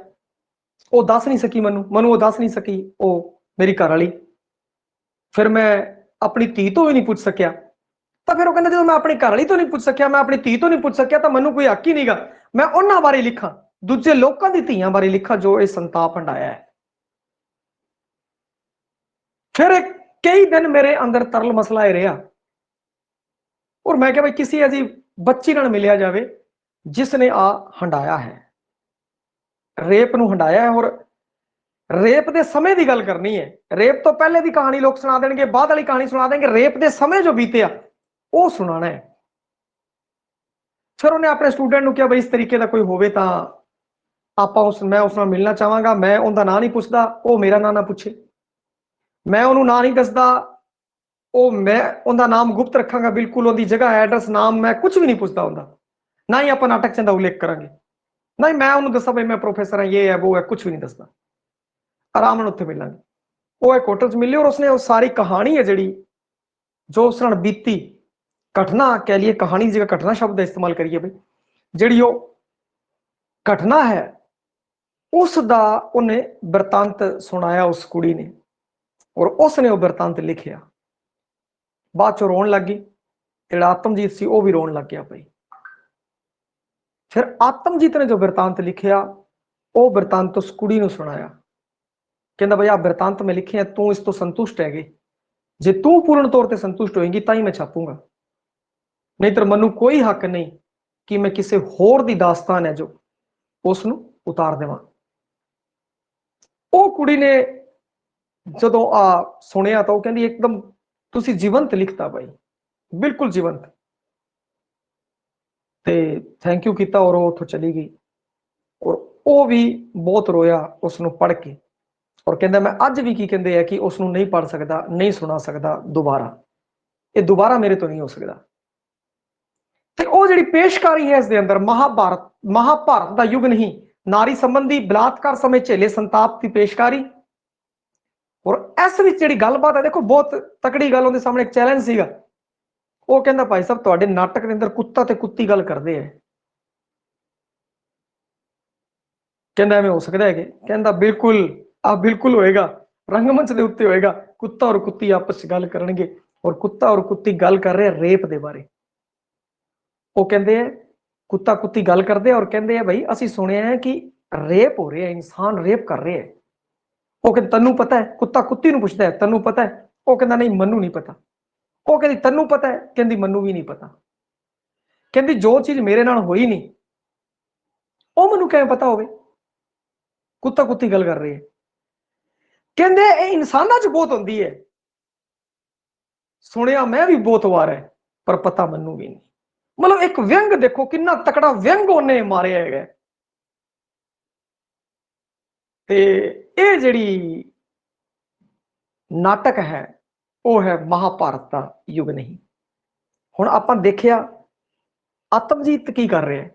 ਉਹ ਦੱਸ ਨਹੀਂ ਸਕੀ ਮੈਨੂੰ ਉਹ ਦੱਸ ਨਹੀਂ ਸਕੀ, ਉਹ ਮੇਰੀ ਘਰਵਾਲੀ। ਫਿਰ ਮੈਂ ਆਪਣੀ ਧੀ ਤੋਂ ਵੀ ਨਹੀਂ ਪੁੱਛ ਸਕਿਆ। ਤਾਂ ਫਿਰ ਉਹ ਕਹਿੰਦਾ ਜਦੋਂ ਮੈਂ ਆਪਣੀ ਘਰਵਾਲੀ ਤੋਂ ਨਹੀਂ ਪੁੱਛ ਸਕਿਆ, ਮੈਂ ਆਪਣੀ ਧੀ ਤੋਂ ਨਹੀਂ ਪੁੱਛ ਸਕਿਆ, ਤਾਂ ਮੈਨੂੰ ਕੋਈ ਹੱਕ ਹੀ ਨਹੀਂਗਾ ਮੈਂ ਉਹਨਾਂ ਬਾਰੇ ਲਿਖਾਂ, ਦੂਜੇ ਲੋਕਾਂ ਦੀ ਧੀਆਂ ਬਾਰੇ ਲਿਖਾਂ ਜੋ ਇਹ ਸੰਤਾਪ ਹੰਡਾਇਆ ਹੈ। ਫਿਰ ਕਈ ਦਿਨ ਮੇਰੇ ਅੰਦਰ ਤਰਲ ਮਸਲਾ ਇਹ ਰਿਹਾ, ਔਰ ਮੈਂ ਕਿਹਾ ਭਾਈ ਕਿਸੇ ਅਜੀ ਬੱਚੀ ਨਾਲ ਮਿਲਿਆ ਜਾਵੇ ਜਿਸ ਨੇ ਆ ਹੰਡਾਇਆ ਹੈ, ਰੇਪ ਨੂੰ ਹੰਡਾਇਆ ਹੈ। ਔਰ ਰੇਪ ਦੇ ਸਮੇਂ ਦੀ ਗੱਲ ਕਰਨੀ ਹੈ, ਰੇਪ ਤੋਂ ਪਹਿਲੇ ਦੀ ਕਹਾਣੀ ਲੋਕ ਸੁਣਾ ਦੇਣਗੇ, ਬਾਅਦ ਵਾਲੀ ਕਹਾਣੀ ਸੁਣਾ ਦੇਣਗੇ, ਰੇਪ ਦੇ ਸਮੇਂ ਜੋ ਬੀਤਿਆ ਉਹ ਸੁਣਾਣਾ ਹੈ। ਫਿਰ ਉਹਨੇ ਆਪਣੇ ਸਟੂਡੈਂਟ ਨੂੰ ਕਿਹਾ ਬਈ ਇਸ ਤਰੀਕੇ ਦਾ ਕੋਈ ਹੋਵੇ ਤਾਂ ਮੈਂ ਉਸ ਨਾਲ ਮਿਲਣਾ ਚਾਹਾਂਗਾ, ਮੈਂ ਉਹਦਾ ਨਾਂ ਨਹੀਂ ਪੁੱਛਦਾ, ਉਹ ਮੇਰਾ ਨਾਂ ਨਾ ਪੁੱਛੇ, ਮੈਂ ਉਹਨੂੰ ਨਾਂ ਨਹੀਂ ਦੱਸਦਾ, ਉਹ ਮੈਂ ਉਹਦਾ ਨਾਮ ਗੁਪਤ ਰੱਖਾਂਗਾ ਬਿਲਕੁਲ, ਉਹਦੀ ਜਗ੍ਹਾ ਐਡਰੈਸ ਨਾਮ ਮੈਂ ਕੁਝ ਵੀ ਨਹੀਂ ਪੁੱਛਦਾ ਹੁੰਦਾ, ਨਾ ਹੀ ਆਪਾਂ ਨਾਟਕ ਚ ਦਾ ਉਲੇਖ ਕਰਾਂਗੇ, ਨਾ ਹੀ ਮੈਂ ਉਹਨੂੰ ਦੱਸਾਂ ਬਈ ਮੈਂ ਪ੍ਰੋਫੈਸਰ ਹਾਂ, ਇਹ ਹੈ ਉਹ ਹੈ, ਕੁਝ ਵੀ ਨਹੀਂ ਦੱਸਦਾ, ਆਰਾਮ ਨਾਲ ਉੱਥੇ ਮਿਲਾਂਗੇ। ਉਹ ਇੱਕ ਹੋਟਲ ਚ ਮਿਲੇ ਔਰ ਉਸਨੇ ਉਹ ਸਾਰੀ ਕਹਾਣੀ ਹੈ ਜਿਹੜੀ ਜੋ ਉਸ ਨਾਲ ਬੀਤੀ, ਘਟਨਾ ਕਹਿ ਲਈਏ, ਕਹਾਣੀ ਦੀ ਜਗ੍ਹਾ ਘਟਨਾ ਸ਼ਬਦ ਦਾ ਇਸਤੇਮਾਲ ਕਰੀਏ ਬਈ, ਜਿਹੜੀ ਉਹ ਘਟਨਾ ਹੈ ਉਸ ਦਾ ਉਹਨੇ ਬਿਰਤਾਂਤ ਸੁਣਾਇਆ ਉਸ ਕੁੜੀ ਨੇ, ਔਰ ਉਸਨੇ ਉਹ ਬਿਰਤਾਂਤ ਲਿਖਿਆ। ਬਾਅਦ ਚੋਂ ਰੋਣ ਲੱਗ ਗਈ, ਜਿਹੜਾ ਆਤਮਜੀਤ ਸੀ ਉਹ ਵੀ ਰੋਣ ਲੱਗ ਗਿਆ ਭਾਈ। ਫਿਰ ਆਤਮਜੀਤ ਨੇ ਜੋ ਬਿਰਤਾਂਤ ਲਿਖਿਆ ਉਹ ਬਿਰਤਾਂਤ ਉਸ ਕੁੜੀ ਨੂੰ ਸੁਣਾਇਆ, ਕਹਿੰਦਾ ਬਈ ਆ ਬਿਰਤਾਂਤ ਮੈਂ ਲਿਖਿਆ, ਤੂੰ ਇਸ ਤੋਂ ਸੰਤੁਸ਼ਟ ਹੈਗੇ, ਜੇ ਤੂੰ ਪੂਰਨ ਤੌਰ ਤੇ ਸੰਤੁਸ਼ਟ ਹੋਏਗੀ ਤਾਂ ਹੀ ਮੈਂ ਛਾਪੂੰਗਾ, ਨਹੀਂ ਤਾਂ ਮੈਨੂੰ ਕੋਈ ਹੱਕ ਨਹੀਂ ਕਿ ਮੈਂ ਕਿਸੇ ਹੋਰ ਦੀ ਦਾਸਤਾਨ ਹੈ ਜੋ ਉਸ ਨੂੰ ਉਤਾਰ ਦੇਵਾਂ। ਉਹ ਕੁੜੀ ਨੇ ਜਦੋਂ ਆ ਸੁਣਿਆ ਤਾਂ ਉਹ ਕਹਿੰਦੀ ਇੱਕਦਮ ਤੁਸੀਂ ਜੀਵੰਤ ਲਿਖਤਾ ਭਾਈ, ਬਿਲਕੁਲ ਜੀਵੰਤ, ਤੇ ਥੈਂਕ ਯੂ ਕੀਤਾ ਔਰ ਉਹ ਉੱਥੋਂ ਚਲੀ ਗਈ। ਔਰ ਉਹ ਵੀ ਬਹੁਤ ਰੋਇਆ ਉਸ ਨੂੰ ਪੜ੍ਹ ਕੇ, ਔਰ ਕਹਿੰਦਾ ਮੈਂ ਅੱਜ ਵੀ ਕੀ ਕਹਿੰਦੇ ਆ ਕਿ ਉਸ ਨੂੰ ਨਹੀਂ ਪੜ੍ਹ ਸਕਦਾ, ਨਹੀਂ ਸੁਣਾ ਸਕਦਾ ਦੁਬਾਰਾ, ਇਹ ਦੁਬਾਰਾ ਮੇਰੇ ਤੋਂ ਨਹੀਂ ਹੋ ਸਕਦਾ। ਤੇ ਉਹ ਜਿਹੜੀ ਪੇਸ਼ਕਾਰੀ ਹੈ ਇਸ ਦੇ ਅੰਦਰ ਮਹਾਭਾਰਤ ਦਾ ਯੁੱਗ ਨਹੀਂ, ਨਾਰੀ ਸੰਬੰਧੀ ਬਲਾਤਕਾਰ ਸਮੇਂ ਝੇਲੇ ਸੰਤਾਪ ਦੀ ਪੇਸ਼ਕਾਰੀ। ਔਰ ਇਸ ਵਿੱਚ ਜਿਹੜੀ ਗੱਲਬਾਤ ਹੈ ਦੇਖੋ ਬਹੁਤ ਤਕੜੀ ਗੱਲ, ਉਹਦੇ ਸਾਹਮਣੇ ਇੱਕ ਚੈਲੰਜ ਸੀਗਾ, ਉਹ ਕਹਿੰਦਾ ਭਾਈ ਸਾਹਿਬ ਤੁਹਾਡੇ ਨਾਟਕ ਦੇ ਅੰਦਰ ਕੁੱਤਾ ਤੇ ਕੁੱਤੀ ਗੱਲ ਕਰਦੇ ਆ, ਕਹਿੰਦਾ ਐਵੇਂ ਹੋ ਸਕਦਾ ਹੈ? ਕਹਿੰਦਾ ਬਿਲਕੁਲ ਹੋਏਗਾ, ਰੰਗਮੰਚ ਦੇ ਉੱਤੇ ਹੋਏਗਾ, ਕੁੱਤਾ ਔਰ ਕੁੱਤੀ ਆਪਸ ਵਿੱਚ ਗੱਲ ਕਰਨਗੇ, ਔਰ ਕੁੱਤਾ ਔਰ ਕੁੱਤੀ ਗੱਲ ਕਰ ਰਹੇ ਰੇਪ ਦੇ ਬਾਰੇ। ਉਹ ਕਹਿੰਦੇ ਆ ਕੁੱਤਾ ਕੁੱਤੀ ਗੱਲ ਕਰਦੇ ਔਰ ਕਹਿੰਦੇ ਆ ਭਾਈ ਅਸੀਂ ਸੁਣਿਆ ਹੈ ਕਿ ਰੇਪ ਹੋ ਰਿਹਾ, ਇਨਸਾਨ ਰੇਪ ਕਰ ਰਿਹਾ ਹੈ। ਉਹ ਕਹਿੰਦਾ ਤੈਨੂੰ ਪਤਾ ਹੈ? ਕੁੱਤਾ ਕੁੱਤੀ ਨੂੰ ਪੁੱਛਦਾ ਹੈ ਤੈਨੂੰ ਪਤਾ ਹੈ? ਉਹ ਕਹਿੰਦਾ ਨਹੀਂ ਮੈਨੂੰ ਨਹੀਂ ਪਤਾ। ਉਹ ਕਹਿੰਦੀ ਤੈਨੂੰ ਪਤਾ ਹੈ? ਕਹਿੰਦੀ ਮੈਨੂੰ ਵੀ ਨਹੀਂ ਪਤਾ। ਕਹਿੰਦੀ ਜੋ ਚੀਜ਼ ਮੇਰੇ ਨਾਲ ਹੋਈ ਨਹੀਂ ਉਹ ਮੈਨੂੰ ਕਿਵੇਂ ਪਤਾ ਹੋਵੇ? ਕੁੱਤਾ ਕੁੱਤੀ ਗੱਲ ਕਰ ਰਹੀ ਹੈ। ਕਹਿੰਦੇ ਇਹ ਇਨਸਾਨਾਂ 'ਚ ਬਹੁਤ ਹੁੰਦੀ ਹੈ, ਸੁਣਿਆ ਮੈਂ ਵੀ ਬਹੁਤ ਵਾਰ ਹੈ ਪਰ ਪਤਾ ਮੈਨੂੰ ਵੀ ਨਹੀਂ। ਮਤਲਬ ਇੱਕ ਵਿਅੰਗ ਦੇਖੋ ਕਿੰਨਾ ਤਕੜਾ ਵਿਅੰਗ ਉਹਨੇ ਮਾਰਿਆ ਹੈਗਾ। ਤੇ ਇਹ ਜਿਹੜੀ ਨਾਟਕ ਹੈ ਉਹ ਹੈ ਮਹਾਭਾਰਤ ਦਾ ਯੁੱਗ ਨਹੀਂ। ਹੁਣ ਆਪਾਂ ਦੇਖਿਆ ਆਤਮਜੀਤ ਕੀ ਕਰ ਰਿਹਾ ਹੈ,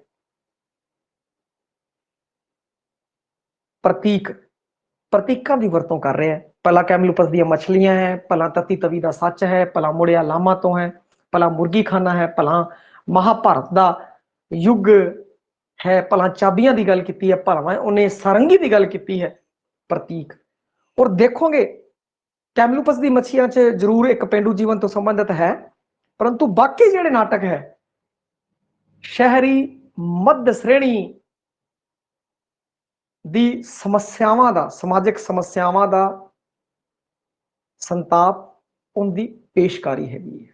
ਪ੍ਰਤੀਕਾਂ ਦੀ ਵਰਤੋਂ ਕਰ ਰਿਹਾ ਹੈ। ਭਲਾ ਕੈਮਲੂਪਸ ਦੀਆਂ ਮਛਲੀਆਂ ਹੈ, ਭਲਾ ਤਤੀ ਤਵੀ ਦਾ ਸੱਚ ਹੈ, ਭਲਾ ਮੁੜਿਆ ਲਾਮਾ ਤੋਂ ਹੈ, ਭਲਾ ਮੁਰਗੀ ਖਾਨਾ ਹੈ, ਭਲਾ ਮਹਾਭਾਰਤ ਦਾ ਯੁੱਗ ਹੈ, ਭਲਾ ਚਾਬੀਆਂ ਦੀ ਗੱਲ ਕੀਤੀ ਹੈ, ਭਲਾ ਉਹਨੇ ਸਾਰੰਗੀ ਦੀ ਗੱਲ ਕੀਤੀ ਹੈ। ਪ੍ਰਤੀਕ। ਔਰ ਦੇਖੋਗੇ ਕੈਮਲੂਪਸ ਦੀ ਮੱਛੀਆਂ 'ਚ ਜ਼ਰੂਰ ਇੱਕ ਪੇਂਡੂ ਜੀਵਨ ਤੋਂ ਸੰਬੰਧਿਤ ਹੈ, ਪਰੰਤੂ ਬਾਕੀ ਜਿਹੜੇ ਨਾਟਕ ਹੈ ਸ਼ਹਿਰੀ ਮੱਧ ਸ਼੍ਰੇਣੀ ਦੀ ਸਮੱਸਿਆਵਾਂ ਦਾ, ਸਮਾਜਿਕ ਸਮੱਸਿਆਵਾਂ ਦਾ ਸੰਤਾਪ ਉਹਦੀ ਪੇਸ਼ਕਾਰੀ ਹੈਗੀ ਹੈ।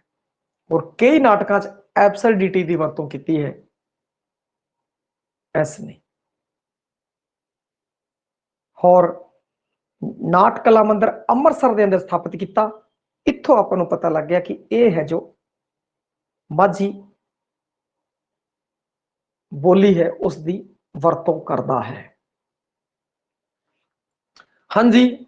ਔਰ ਕਈ ਨਾਟਕਾਂ 'ਚ ਐਬਸਰਡਿਟੀ ਦੀ ਵਰਤੋਂ ਕੀਤੀ ਹੈ ਇਸ ਨੇ। ਔਰ ਨਾਟ ਕਲਾ ਮੰਦਰ ਅੰਮ੍ਰਿਤਸਰ ਦੇ ਅੰਦਰ ਸਥਾਪਿਤ ਕੀਤਾ। ਇੱਥੋਂ ਆਪਾਂ ਨੂੰ ਪਤਾ ਲੱਗ ਗਿਆ ਕਿ ਇਹ ਹੈ ਜੋ ਮਾਝੀ ਬੋਲੀ ਹੈ ਉਸ ਦੀ ਵਰਤੋਂ ਕਰਦਾ ਹੈ। ਹਾਂਜੀ